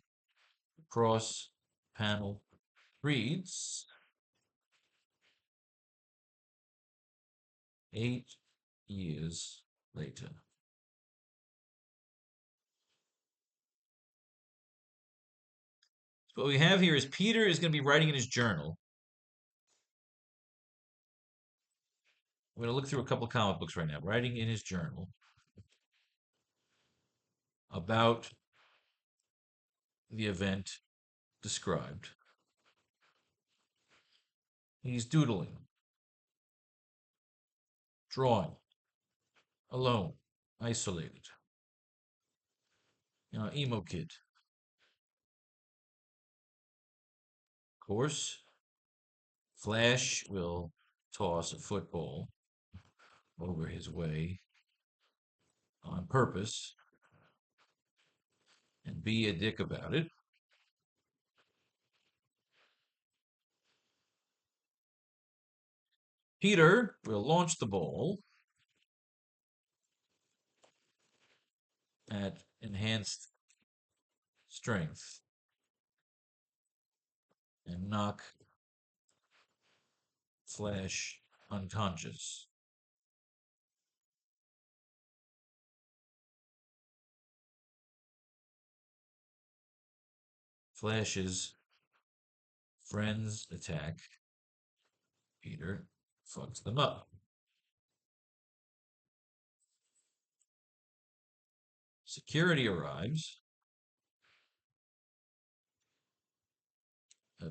[SPEAKER 1] across panel reads 8 years later. So what we have here is Peter is going to be writing in his journal. We're going to look through a couple of comic books right now. Writing in his journal about the event described. He's doodling, drawing, alone, isolated. Emo kid. Of course, Flash will toss a football over his way on purpose and be a dick about it. Peter will launch the ball at enhanced strength and knock Flash unconscious. Flash's friends attack. Peter fucks them up. Security arrives.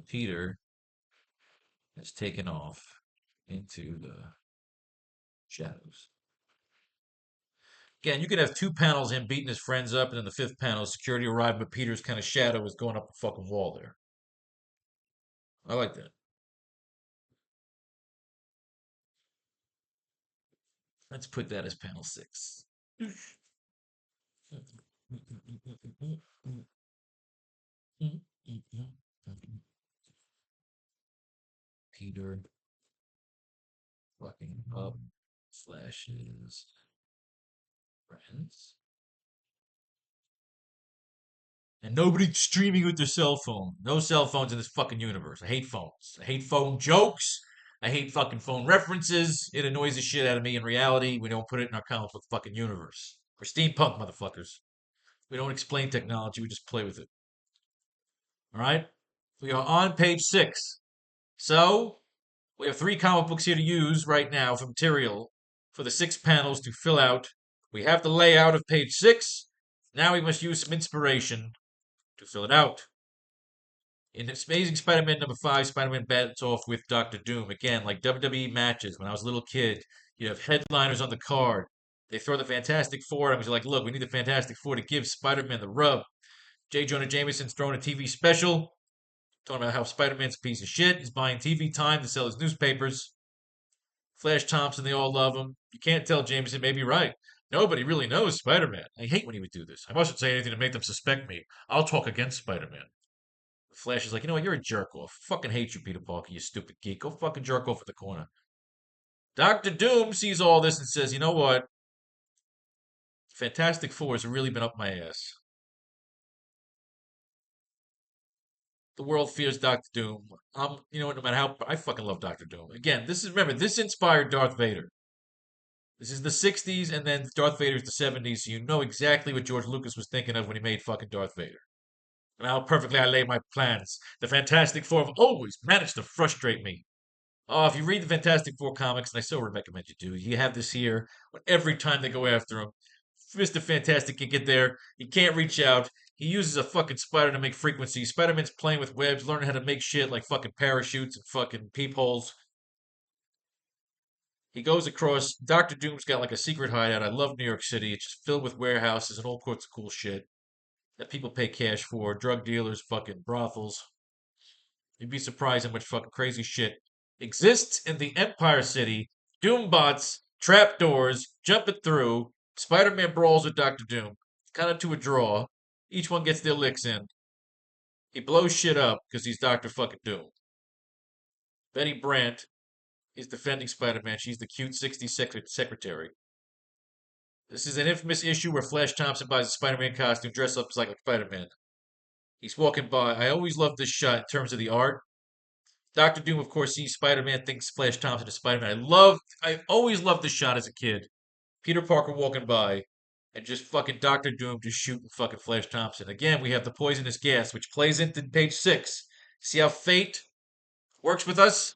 [SPEAKER 1] Peter has taken off into the shadows. Again, you could have two panels, him beating his friends up, and then the fifth panel, security arrived, but Peter's kind of shadow is going up the fucking wall there. I like that. Let's put that as panel 6. Peter fucking up Flash's friends. And nobody streaming with their cell phone. No cell phones in this fucking universe. I hate phones. I hate phone jokes. I hate fucking phone references. It annoys the shit out of me. In reality, we don't put it in our comic book fucking universe. We're steampunk motherfuckers. We don't explain technology, we just play with it. Alright? We are on page 6. So, we have 3 comic books here to use right now for material for the 6 panels to fill out. We have the layout of page 6. Now we must use some inspiration to fill it out. In Amazing Spider-Man number 5, Spider-Man bats off with Doctor Doom. Again, like WWE matches, when I was a little kid, you have headliners on the card. They throw the Fantastic Four at him. You're like, look, we need the Fantastic Four to give Spider-Man the rub. J. Jonah Jameson's throwing a TV special, talking about how Spider-Man's a piece of shit. He's buying TV time to sell his newspapers. Flash Thompson, they all love him. You can't tell Jameson may be right. Nobody really knows Spider-Man. I hate when he would do this. I mustn't say anything to make them suspect me. I'll talk against Spider-Man. Flash is like, you know what? You're a jerk off. Fucking hate you, Peter Parker, you stupid geek. Go fucking jerk off at the corner. Doctor Doom sees all this and says, you know what? Fantastic Four has really been up my ass. The world fears Doctor Doom. You know what? No matter how I fucking love Doctor Doom. Again, this inspired Darth Vader. This is the 60s, and then Darth Vader's the 70s, so you know exactly what George Lucas was thinking of when he made fucking Darth Vader. And how perfectly I lay my plans. The Fantastic Four have always managed to frustrate me. Oh, if you read the Fantastic Four comics, and I still recommend you do, you have this here. But every time they go after him, Mr. Fantastic can get there. He can't reach out. He uses a fucking spider to make frequency. Spider-Man's playing with webs, learning how to make shit like fucking parachutes and fucking peepholes. He goes across. Doctor Doom's got like a secret hideout. I love New York City. It's just filled with warehouses and all sorts of cool shit that people pay cash for. Drug dealers, fucking brothels. You'd be surprised how much fucking crazy shit exists in the Empire City. Doombots, trapdoors, jumping through. Spider-Man brawls with Doctor Doom. Kind of to a draw. Each one gets their licks in. He blows shit up because he's Doctor fucking Doom. Betty Brant is defending Spider-Man. She's the cute 60s secretary. This is an infamous issue where Flash Thompson buys a Spider-Man costume, dressed up like Spider-Man. He's walking by. I always love this shot in terms of the art. Doctor Doom, of course, sees Spider-Man, thinks Flash Thompson is Spider-Man. I always loved this shot as a kid. Peter Parker walking by, and just fucking Doctor Doom just shooting fucking Flash Thompson. Again, we have the poisonous gas, which plays into page 6. See how fate works with us?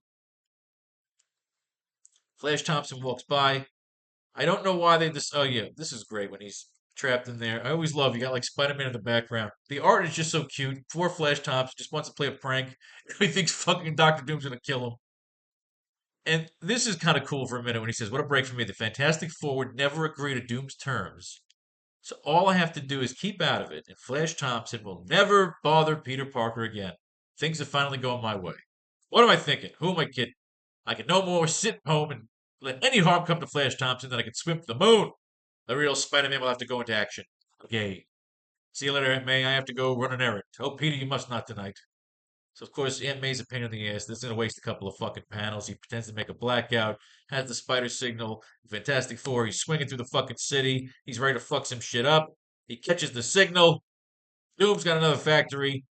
[SPEAKER 1] Flash Thompson walks by. I don't know why they this. Oh yeah, this is great when he's trapped in there. I always love you got like Spider-Man in the background. The art is just so cute. Poor Flash Thompson just wants to play a prank. He thinks fucking Doctor Doom's gonna kill him. And this is kind of cool for a minute when he says, "What a break for me! The Fantastic Four would never agree to Doom's terms, so all I have to do is keep out of it, and Flash Thompson will never bother Peter Parker again. Things are finally going my way. What am I thinking? Who am I kidding? I can no more sit home and let any harm come to Flash Thompson than I can swim to the moon. The real Spider-Man will have to go into action. Okay. See you later, Aunt May. I have to go run an errand. Oh, Peter, you must not tonight." So, of course, Aunt May's a pain in the ass. This is going to waste a couple of fucking panels. He pretends to make a blackout, has the spider signal. Fantastic Four, he's swinging through the fucking city. He's ready to fuck some shit up. He catches the signal. Doom's got another factory.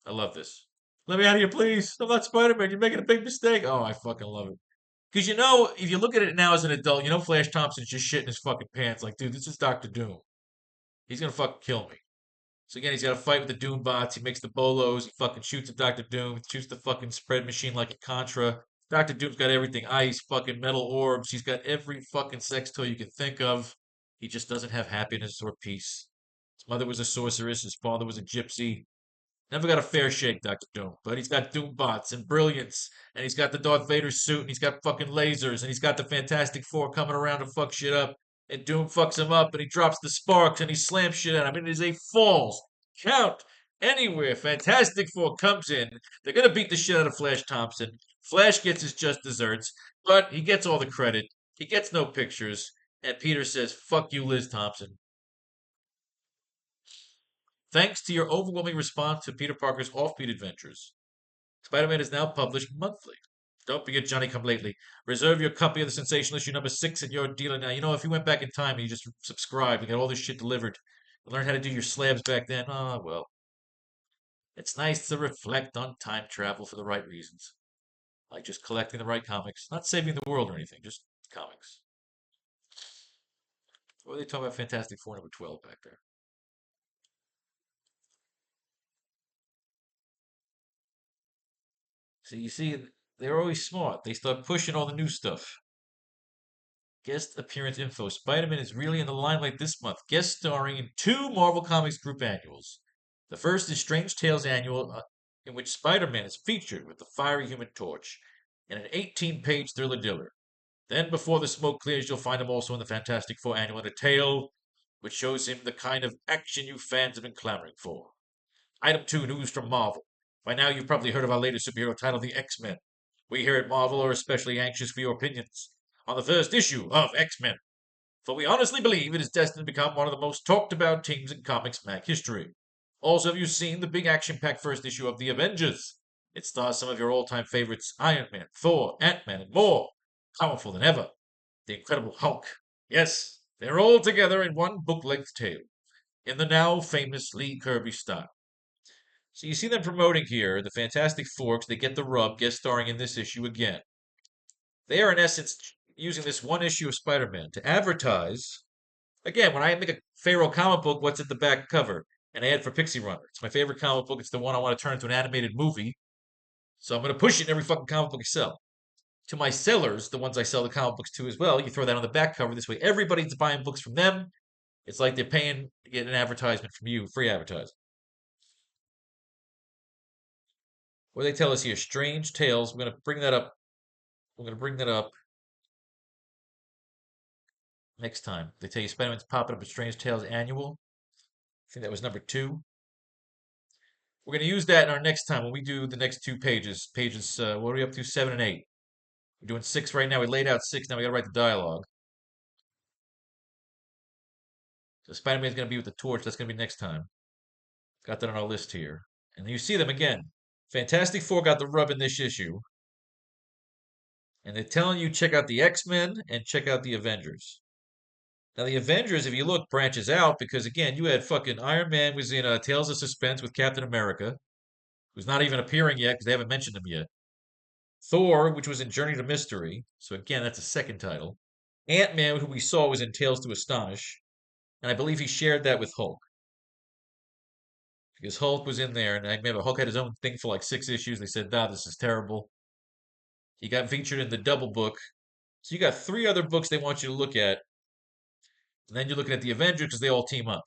[SPEAKER 1] I love this. Let me out of here, please. I'm not Spider-Man. You're making a big mistake. Oh, I fucking love it. Because you know, if you look at it now as an adult, you know Flash Thompson's just shitting his fucking pants. Like, dude, this is Doctor Doom. He's gonna fucking kill me. So again, he's got to fight with the Doom bots. He makes the bolos. He fucking shoots at Doctor Doom. Shoots the fucking spread machine like a Contra. Doctor Doom's got everything: ice, fucking metal orbs. He's got every fucking sex toy you can think of. He just doesn't have happiness or peace. His mother was a sorceress. His father was a gypsy. Never got a fair shake, Doctor Doom. But he's got Doom bots and brilliance. And he's got the Darth Vader suit. And he's got fucking lasers. And he's got the Fantastic Four coming around to fuck shit up. And Doom fucks him up. And he drops the sparks. And he slams shit at him. And it is a falls count anywhere. Fantastic Four comes in. They're going to beat the shit out of Flash Thompson. Flash gets his just desserts. But he gets all the credit. He gets no pictures. And Peter says, "Fuck you, Liz Thompson. Thanks to your overwhelming response to Peter Parker's offbeat adventures, Spider-Man is now published monthly. Don't be a Johnny come lately. Reserve your copy of the sensational issue number 6 at your dealer now. You know, if you went back in time and you just subscribed and got all this shit delivered, and learned how to do your slabs back then, oh, well. It's nice to reflect on time travel for the right reasons. Like just collecting the right comics. Not saving the world or anything, just comics. What were they talking about Fantastic Four number 12 back there? So you see, they're always smart. They start pushing all the new stuff. Guest appearance info. Spider-Man is really in the limelight this month, guest starring in two Marvel Comics group annuals. The first is Strange Tales annual, in which Spider-Man is featured with the fiery Human Torch in an 18-page thriller diller. Then, before the smoke clears, you'll find him also in the Fantastic Four annual in a tale which shows him the kind of action you fans have been clamoring for. Item 2, news from Marvel. By now, you've probably heard of our latest superhero title, The X-Men. We here at Marvel are especially anxious for your opinions on the first issue of X-Men, for we honestly believe it is destined to become one of the most talked about teams in comics mag history. Also, have you seen the big action-packed first issue of The Avengers? It stars some of your all-time favorites, Iron Man, Thor, Ant-Man, and more. Powerful than ever. The Incredible Hulk. Yes, they're all together in one book-length tale, in the now famous Lee Kirby style. So you see them promoting here the Fantastic Four, 'cause they get the rub, guest starring in this issue again. They are, in essence, using this one issue of Spider-Man to advertise. Again, when I make a Faro comic book, what's at the back cover? An ad for Pixie Runner. It's my favorite comic book. It's the one I want to turn into an animated movie. So I'm going to push it in every fucking comic book I sell. To my sellers, the ones I sell the comic books to as well, you throw that on the back cover. This way, everybody's buying books from them. It's like they're paying to get an advertisement from you, free advertising. What do they tell us here? Strange Tales. We're going to bring that up. We're going to bring that up next time. They tell you Spider-Man's popping up at Strange Tales Annual. I think that was number 2. We're going to use that in our next time when we do the next 2 pages. Pages, what are we up to? 7 and 8. We're doing 6 right now. We laid out 6. Now we got to write the dialogue. So Spider-Man's going to be with the torch. That's going to be next time. Got that on our list here. And you see them again. Fantastic Four got the rub in this issue. And they're telling you check out the X-Men and check out the Avengers. Now the Avengers, if you look, branches out because again, you had fucking Iron Man was in Tales of Suspense with Captain America, who's not even appearing yet because they haven't mentioned him yet. Thor, which was in Journey to Mystery, so again, that's a second title. Ant-Man, who we saw was in Tales to Astonish, and I believe he shared that with Hulk. Because Hulk was in there, and I remember Hulk had his own thing for like 6 issues. They said, nah, this is terrible. He got featured in the double book. So you got 3 other books they want you to look at. And then you're looking at the Avengers because they all team up.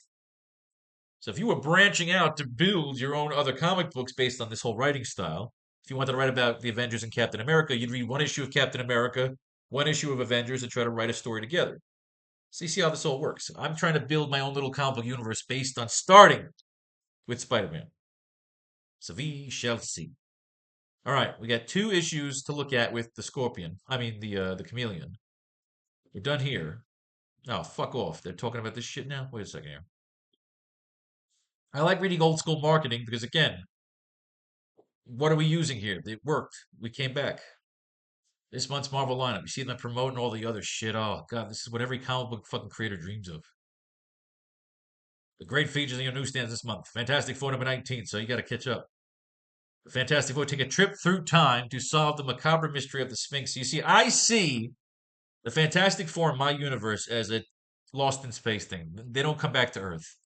[SPEAKER 1] So if you were branching out to build your own other comic books based on this whole writing style, if you wanted to write about the Avengers and Captain America, you'd read 1 issue of Captain America, 1 issue of Avengers, and try to write a story together. So you see how this all works. I'm trying to build my own little comic book universe based on starting with Spider-Man. So we shall see. All right, we got 2 issues to look at with the Scorpion. I mean the Chameleon. We're done here. Oh, fuck off. They're talking about this shit now? Wait a second here. I like reading old school marketing because, again, what are we using here? It worked. We came back. This month's Marvel lineup. You see them promoting all the other shit. Oh, God, this is what every comic book fucking creator dreams of. The great features in your newsstands this month. Fantastic Four number 19, so you got to catch up. The Fantastic Four take a trip through time to solve the macabre mystery of the Sphinx. You see, I see the Fantastic Four in my universe as a Lost in Space thing. They don't come back to Earth.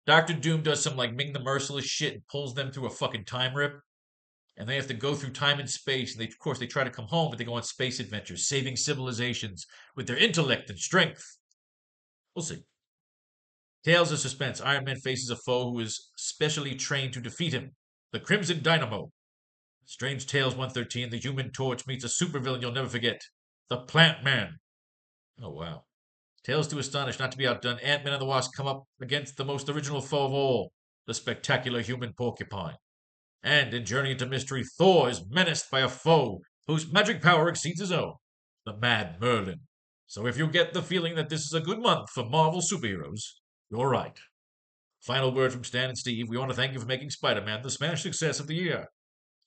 [SPEAKER 1] Doctor Doom does some like Ming the Merciless shit and pulls them through a fucking time rip. And they have to go through time and space. And they, of course, they try to come home, but they go on space adventures, saving civilizations with their intellect and strength. We'll see. Tales of Suspense. Iron Man faces a foe who is specially trained to defeat him. The Crimson Dynamo. Strange Tales 113. The Human Torch meets a supervillain you'll never forget. The Plant Man. Oh, wow. Tales to Astonish, not to be outdone. Ant-Man and the Wasp come up against the most original foe of all, the spectacular human porcupine. And in Journey into Mystery, Thor is menaced by a foe whose magic power exceeds his own, the Mad Merlin. So if you get the feeling that this is a good month for Marvel superheroes, you're right. Final word from Stan and Steve. We want to thank you for making Spider-Man the smash success of the year.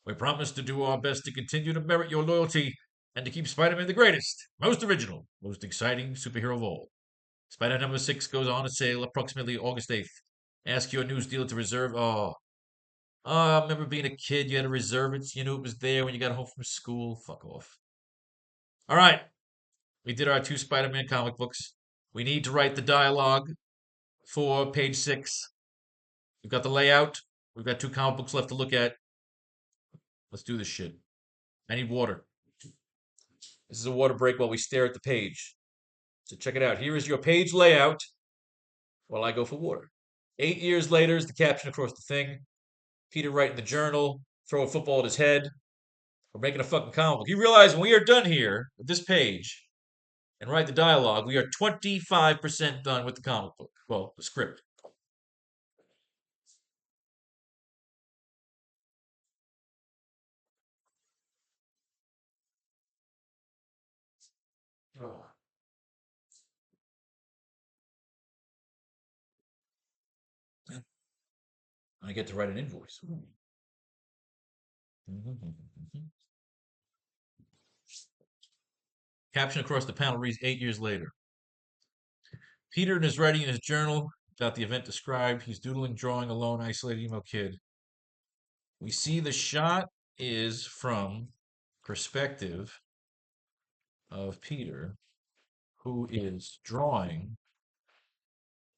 [SPEAKER 1] We promise to do our best to continue to merit your loyalty and to keep Spider-Man the greatest, most original, most exciting superhero of all. Spider number 6 goes on sale approximately August 8th. Ask your news dealer to reserve. I remember being a kid, you had to reserve it. So you knew it was there when you got home from school. Fuck off. All right. We did our 2 Spider-Man comic books. We need to write the dialogue for page 6. We've got the layout. We've got 2 comic books left to look at. Let's do this shit. I need water. This is a water break while we stare at the page. So check it out. Here is your page layout while I go for water. 8 years later is the caption across the thing. Peter writing the journal, throw a football at his head. We're making a fucking comic book. You realize when we are done here with this page and write the dialogue, we are 25% done with the comic book. Well, the script. Oh. I get to write an invoice. Caption across the panel reads 8 years later. Peter is writing in his journal about the event described. He's doodling, drawing, alone, isolated emo kid. We see the shot is from perspective of Peter, who is drawing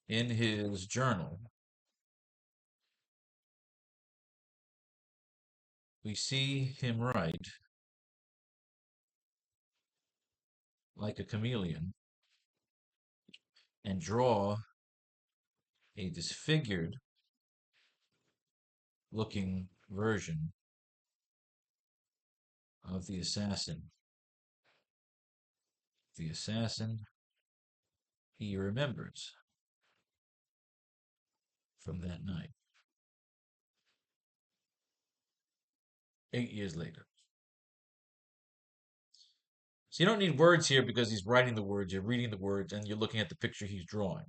[SPEAKER 1] in his journal. We see him write like a chameleon and draw a disfigured looking version of the assassin. The assassin he remembers from that night. 8 years later. So you don't need words here because he's writing the words, you're reading the words, and you're looking at the picture he's drawing.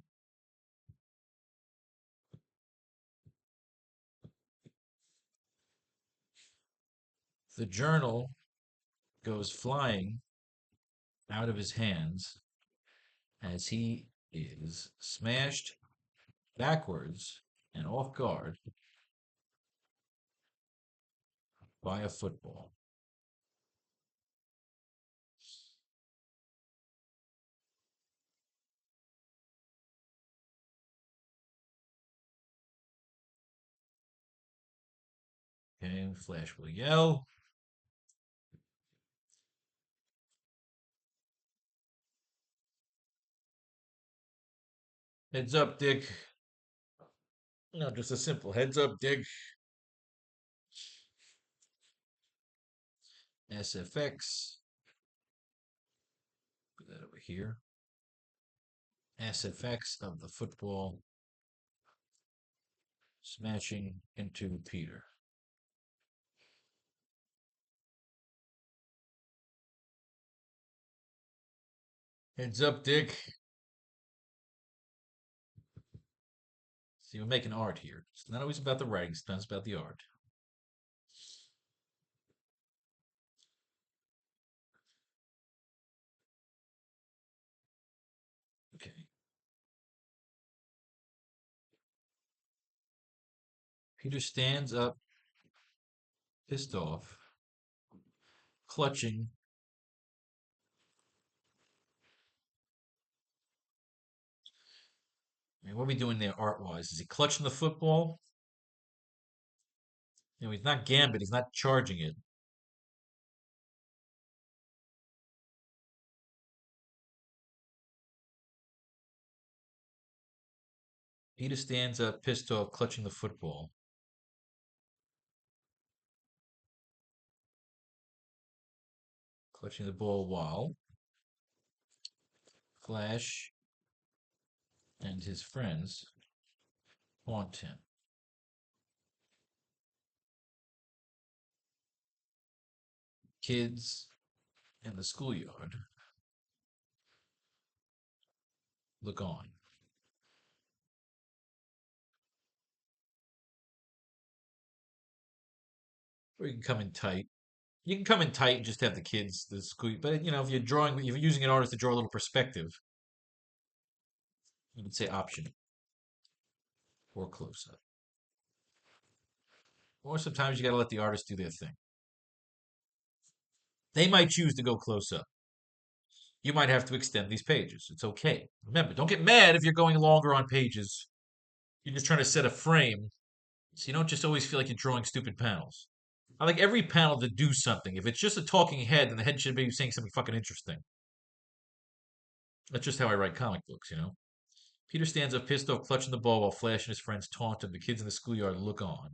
[SPEAKER 1] The journal goes flying out of his hands as he is smashed backwards and off guard by a football. Okay, Flash will yell. Heads up, Dick. No, just a simple heads up, Dick. SFX. Put that over here. SFX of the football smashing into Peter. Heads up, Dick. See, we're making art here. It's not always about the writing, it's about the art. Okay. Peter stands up, pissed off, clutching. I mean, what are we doing there art-wise? Is he clutching the football? He's not gambit. He's not charging it. Peter stands up, pissed off, clutching the football. Clutching the ball while Flash and his friends haunt him. Kids in the schoolyard look on. Or you can come in tight. You can come in tight and just have the kids, the school. But if you're drawing, if you're using an artist to draw a little perspective, you would say option or close up. Or sometimes you got to let the artist do their thing. They might choose to go close up. You might have to extend these pages. It's okay. Remember, don't get mad if you're going longer on pages. You're just trying to set a frame so you don't just always feel like you're drawing stupid panels. I like every panel to do something. If it's just a talking head, then the head should be saying something fucking interesting. That's just how I write comic books. Peter stands up, pissed off, clutching the ball while Flash and his friends taunt him. The kids in the schoolyard look on.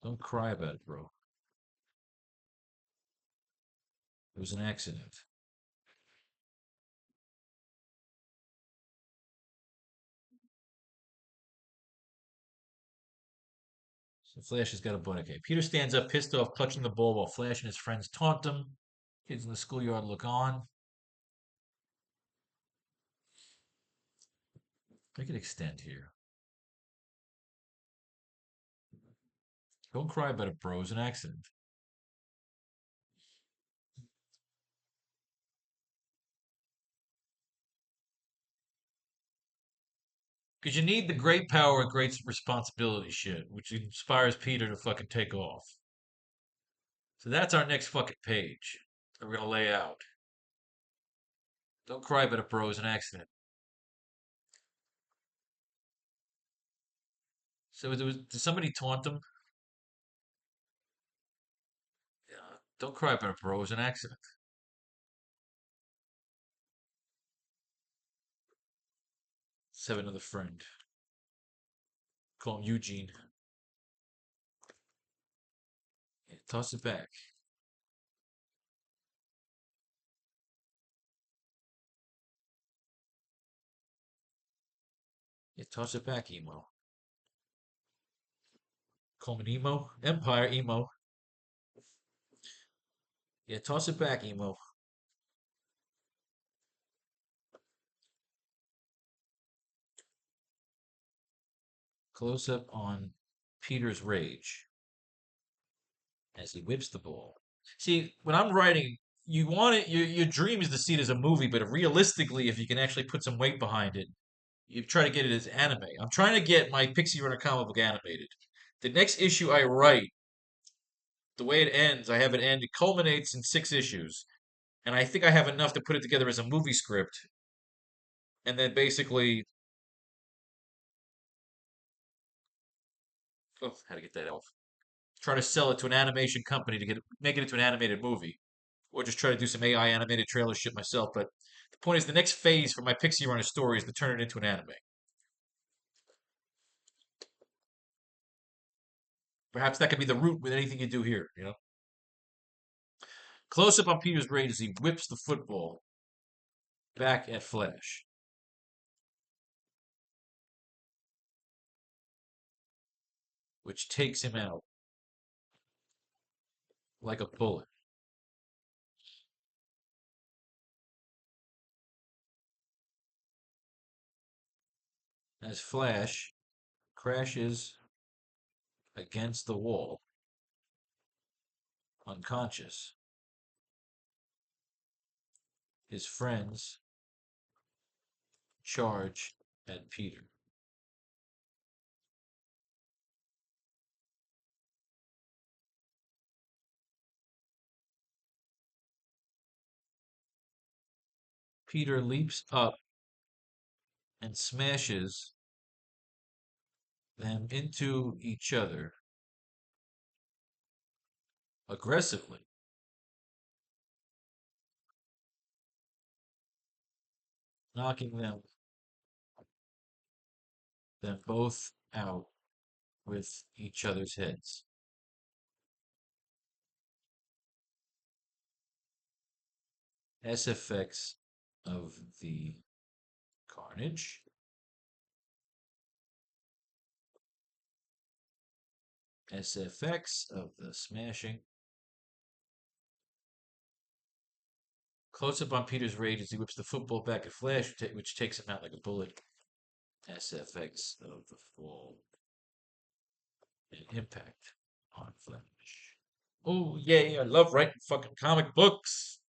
[SPEAKER 1] Don't cry about it, bro. It was an accident. So Flash has got a butt. Okay. Peter stands up, pissed off, clutching the ball while Flash and his friends taunt him. Kids in the schoolyard look on. I could extend here. Don't cry about it, bro. It was an accident. Because you need the great power and great responsibility shit, which inspires Peter to fucking take off. So that's our next fucking page that we're gonna lay out. Don't cry about a bro as an accident. So did somebody taunt him? Yeah, don't cry about a bro as an accident. Let's have another friend. Call him Eugene. Yeah, toss it back. Yeah, toss it back, emo. Call him an emo. Empire emo. Yeah, toss it back, emo. Close up on Peter's rage as he whips the ball. See, when I'm writing, you want it. Your dream is to see it as a movie, but realistically, if you can actually put some weight behind it, you try to get it as anime. I'm trying to get my Pixie Runner comic book animated. The next issue I write, the way it ends, I have it end. It culminates in 6 issues, and I think I have enough to put it together as a movie script, and then basically, oh, how to get that off? Try to sell it to an animation company to make it into an animated movie, or just try to do some AI animated trailer shit myself. But the point is, the next phase for my Pixie Runner story is to turn it into an anime. Perhaps that could be the root with anything you do here. Close up on Peter's rage as he whips the football back at Flash, which takes him out like a bullet. As Flash crashes against the wall, unconscious, his friends charge at Peter. Peter leaps up and smashes them into each other aggressively, knocking them both out with each other's heads. SFX of the carnage. SFX of the smashing. Close up on Peter's rage as he whips the football back at Flash, which takes him out like a bullet. SFX of the fall and impact on Flash. Oh, yay, I love writing fucking comic books.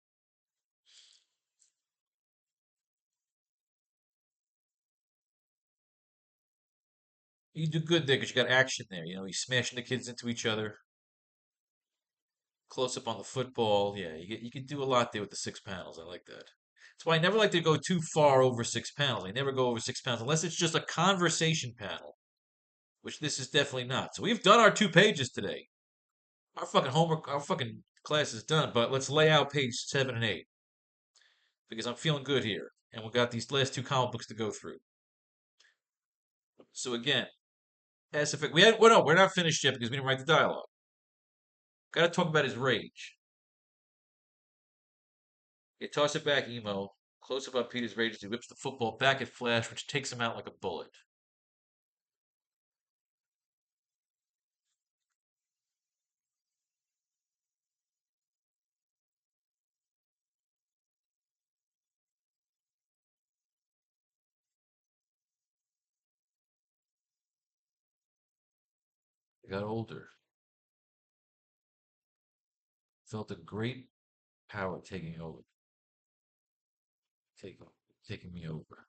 [SPEAKER 1] You do good there because you got action there. He's smashing the kids into each other. Close up on the football. Yeah, you could do a lot there with the 6 panels. I like that. That's why I never like to go too far over 6 panels. I never go over 6 panels unless it's just a conversation panel, which this is definitely not. So we've done our 2 pages today. Our fucking homework, our fucking class is done. But let's lay out page 7 and 8 because I'm feeling good here, and we've got these last 2 comic books to go through. So again, as if we had, well, no, we're not finished yet because we didn't write the dialogue. Got to talk about his rage. You toss it back, emo. Close up on Peter's rage as he whips the football back at Flash, which takes him out like a bullet. I got older. Felt a great power taking over, taking taking me over.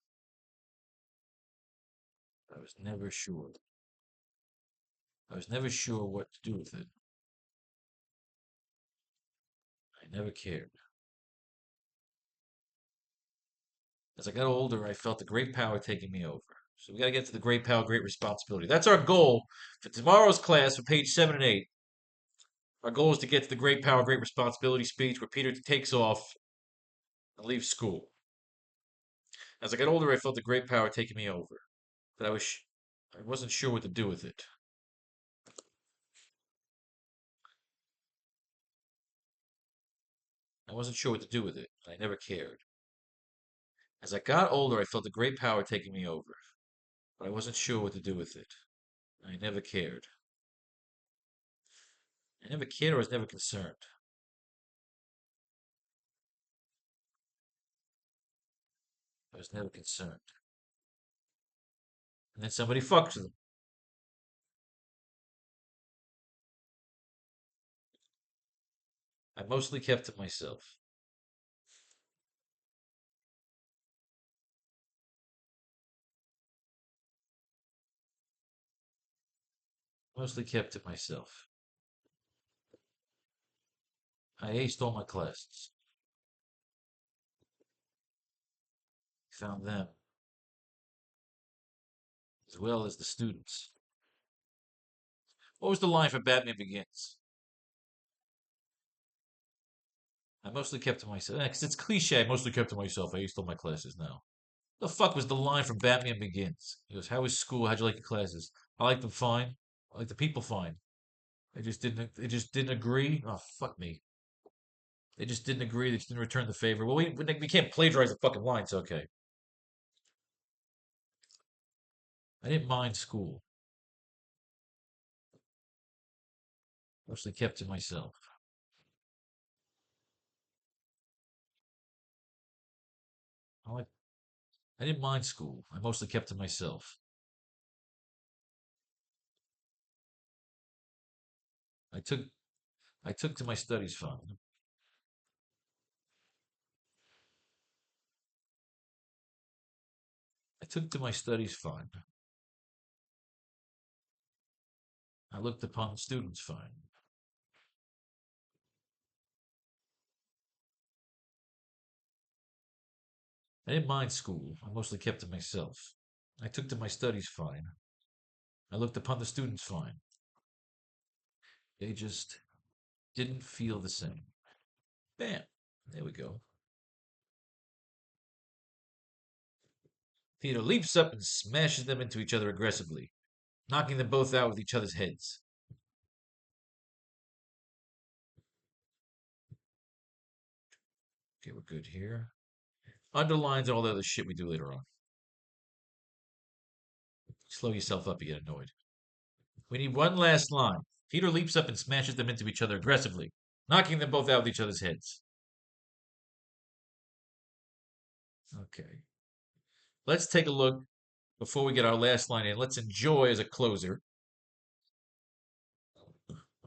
[SPEAKER 1] I was never sure. I was never sure what to do with it. I never cared. As I got older, I felt a great power taking me over. So we got to get to the great power, great responsibility. That's our goal for tomorrow's class for page 7 and 8. Our goal is to get to the great power, great responsibility speech where Peter takes off and leaves school. As I got older, I felt a great power taking me over, but I wasn't sure what to do with it. I wasn't sure what to do with it. I never cared. As I got older, I felt a great power taking me over, but I wasn't sure what to do with it. I never cared. I never cared or was never concerned. I was never concerned. And then somebody fucked with them. I mostly kept to myself. Mostly kept to myself. I aced all my classes. Found them, as well as the students. What was the line for Batman Begins? I mostly kept to myself. Because it's cliche. I mostly kept to myself. I aced all my classes now. The fuck was the line from Batman Begins? He goes, "How was school? How'd you like your classes? I like them fine. I like the people fine. They just didn't. They just didn't agree. Oh fuck me. They just didn't agree. They just didn't return the favor. Well, we can't plagiarize the fucking lines. Okay. I didn't mind school. Mostly kept to myself. I like. I didn't mind school. I mostly kept to myself. I took. I took to my studies fine. I took to my studies fine. I looked upon the students fine. I didn't mind school. I mostly kept to myself. I took to my studies fine. I looked upon the students fine. They just didn't feel the same. Bam. There we go. Peter leaps up and smashes them into each other aggressively, knocking them both out with each other's heads. Okay, we're good here. Underlines all the other shit we do later on. Slow yourself up, you get annoyed. We need one last line. Peter leaps up and smashes them into each other aggressively, knocking them both out with each other's heads. Okay. Let's take a look before we get our last line in. Let's enjoy as a closer.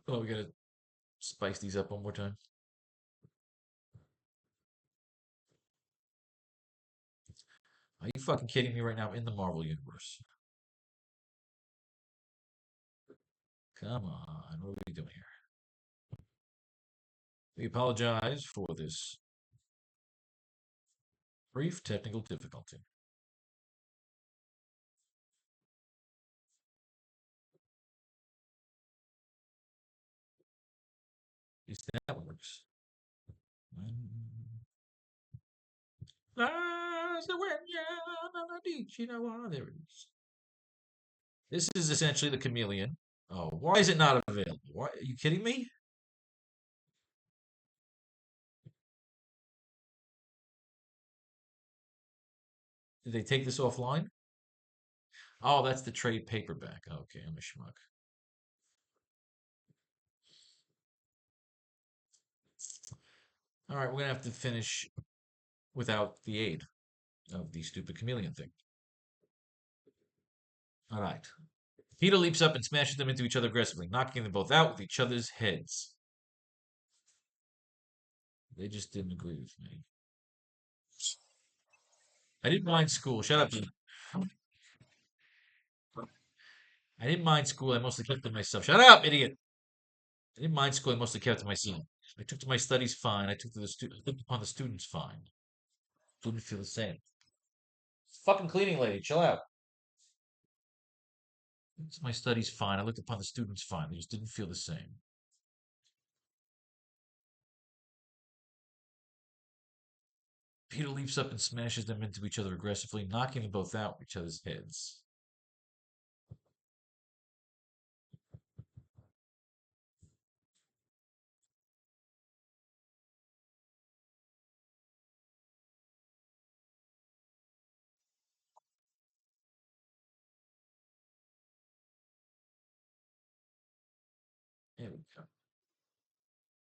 [SPEAKER 1] Oh, we gotta spice these up one more time. Are you fucking kidding me right now? In the Marvel Universe. Come on. What are we doing here? We apologize for this brief technical difficulty. At least that works. There it is. This is essentially the chameleon. Oh, why is it not available? Why, are you kidding me? Did they take this offline? Oh, that's the trade paperback. Okay, I'm a schmuck. All right, we're gonna have to finish without the aid of the stupid chameleon thing. All right. Peter leaps up and smashes them into each other aggressively, knocking them both out with each other's heads. They just didn't agree with me. I didn't mind school. Shut up. I didn't mind school. I mostly kept to myself. Shut up, idiot. I didn't mind school. I mostly kept to myself. I took to my studies fine. I looked upon the students fine. Didn't feel the same. Fucking cleaning lady, chill out. My studies fine. I looked upon the students fine. They just didn't feel the same. Peter leaps up and smashes them into each other aggressively, knocking them both out with each other's heads. There we go.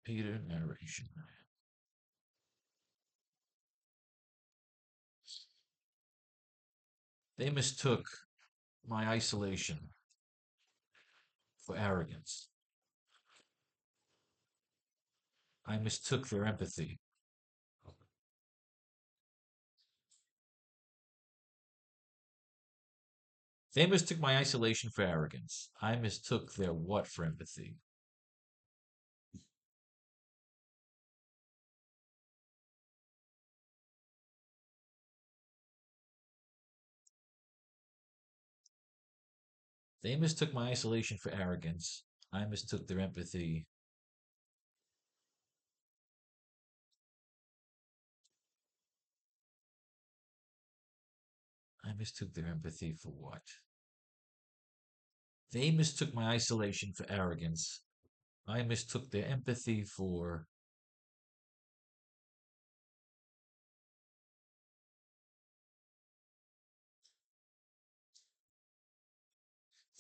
[SPEAKER 1] Peter narration. They mistook my isolation for arrogance. I mistook their empathy. They mistook my isolation for arrogance. I mistook their what for empathy. They mistook my isolation for arrogance. I mistook their empathy. I mistook their empathy for what? They mistook my isolation for arrogance. I mistook their empathy for.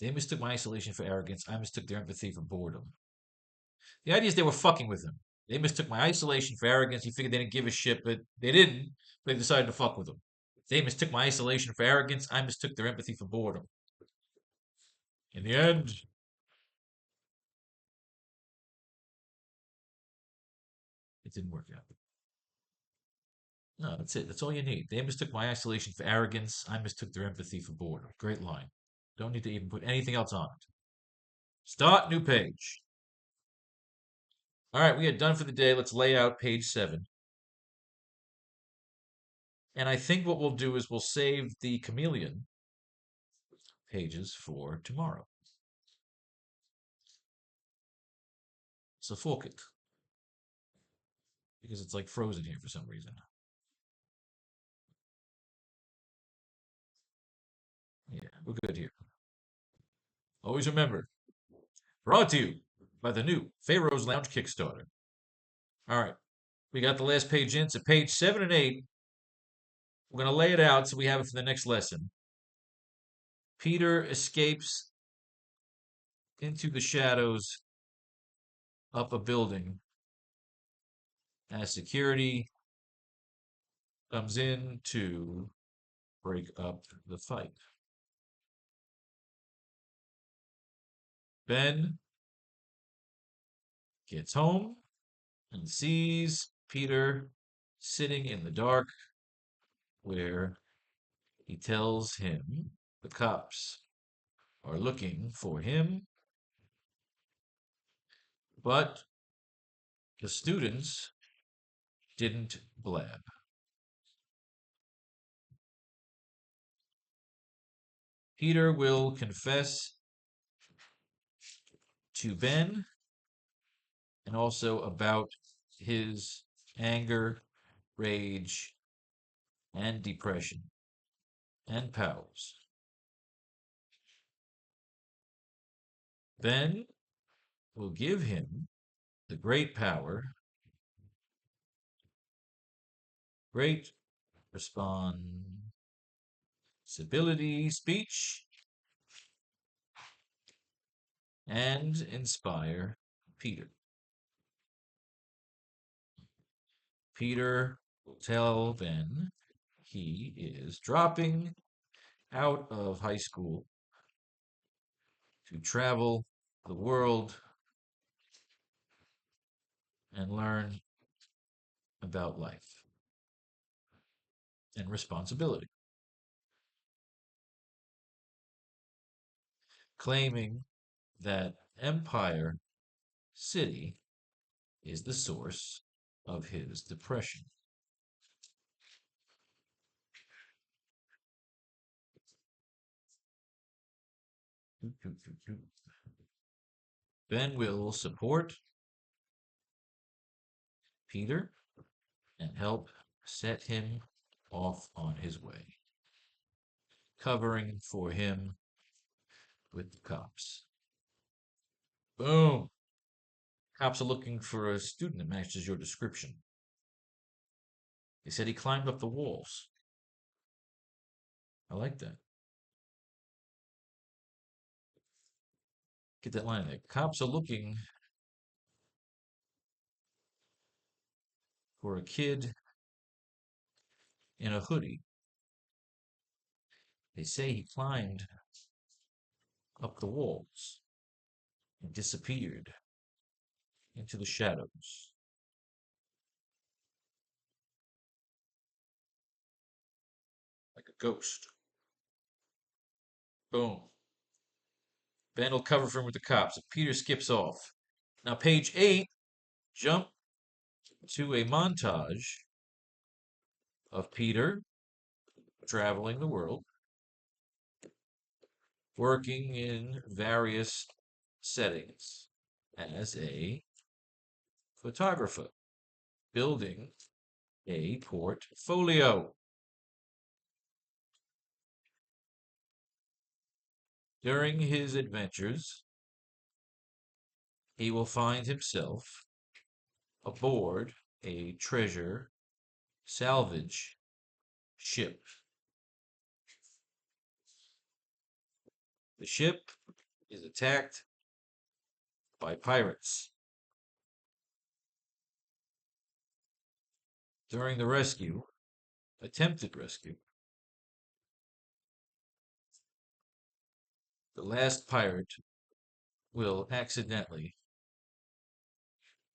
[SPEAKER 1] They mistook my isolation for arrogance. I mistook their empathy for boredom. The idea is they were fucking with him. They mistook my isolation for arrogance. He figured they didn't give a shit, but they didn't. But they decided to fuck with him. They mistook my isolation for arrogance. I mistook their empathy for boredom. In the end, it didn't work out. No, that's it. That's all you need. They mistook my isolation for arrogance. I mistook their empathy for boredom. Great line. Don't need to even put anything else on it. Start new page. All right, we are done for the day. Let's lay out page 7. And I think what we'll do is we'll save the chameleon pages for tomorrow. So fork it. Because it's like frozen here for some reason. Yeah, we're good here. Always remember, brought to you by the new Faro's Lounge Kickstarter. All right, we got the last page in. So page 7 and 8, we're going to lay it out so we have it for the next lesson. Peter escapes into the shadows up a building as security comes in to break up the fight. Ben gets home and sees Peter sitting in the dark where he tells him the cops are looking for him, but the students didn't blab. Peter will confess to Ben and also about his anger, rage, and depression and powers. Ben will give him the great power, great responsibility speech, and inspire Peter. Peter will tell Ben he is dropping out of high school to travel the world and learn about life and responsibility. claiming that Empire City is the source of his depression. Ben will support Peter and help set him off on his way, covering for him with the cops. Boom! Cops are looking for a student that matches your description. They said he climbed up the walls. I like that. Get that line in there. Cops are looking for a kid in a hoodie. They say he climbed up the walls and disappeared into the shadows. Like a ghost. Boom. Ben will cover for him with the cops. And Peter skips off. Now, page 8, jump to a montage of Peter traveling the world, working in various settings as a photographer, building a portfolio. During his adventures, he will find himself aboard a treasure salvage ship. The ship is attacked by pirates. During the rescue, attempted rescue, the last pirate will accidentally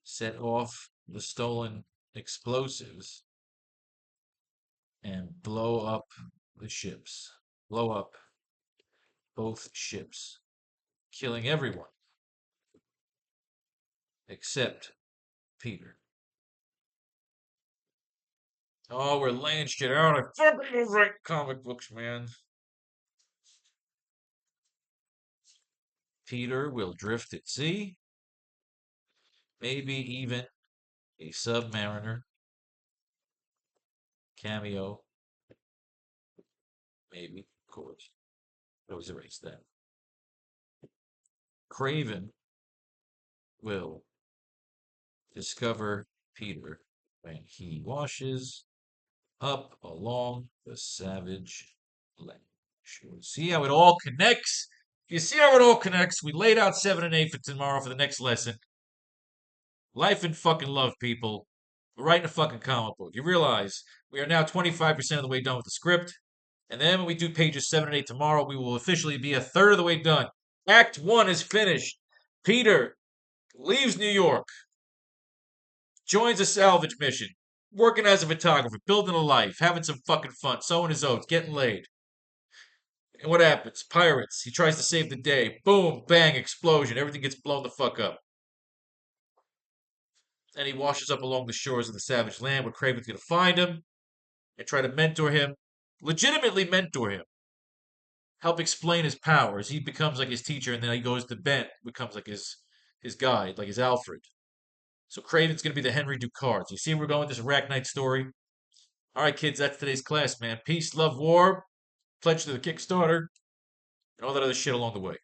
[SPEAKER 1] set off the stolen explosives and blow up the ships. Blow up both ships, killing everyone except Peter. Oh, we're laying shit out. I fucking write comic books, man. Peter will drift at sea, maybe even a submariner cameo. Maybe, of course. Always erase that. Craven will discover Peter when he washes up along the savage land. See how it all connects? You see how it all connects? We laid out 7 and 8 for tomorrow for the next lesson. Life and fucking love, people. We're writing a fucking comic book. You realize we are now 25% of the way done with the script. And then when we do pages 7 and 8 tomorrow, we will officially be a third of the way done. Act 1 is finished. Peter leaves New York, joins a salvage mission, working as a photographer, building a life, having some fucking fun, sowing his oats, getting laid. And what happens? Pirates. He tries to save the day. Boom, bang, explosion. Everything gets blown the fuck up. And he washes up along the shores of the savage land where Craven's going to find him and try to mentor him, legitimately mentor him, help explain his powers. He becomes like his teacher, and then he goes to Ben, becomes like his guide, like his Alfred. So Craven's going to be the Henry Ducard. So you see where we're going with this AracKnight story? All right, kids, that's today's class, man. Peace, love, war, pledge to the Kickstarter, and all that other shit along the way.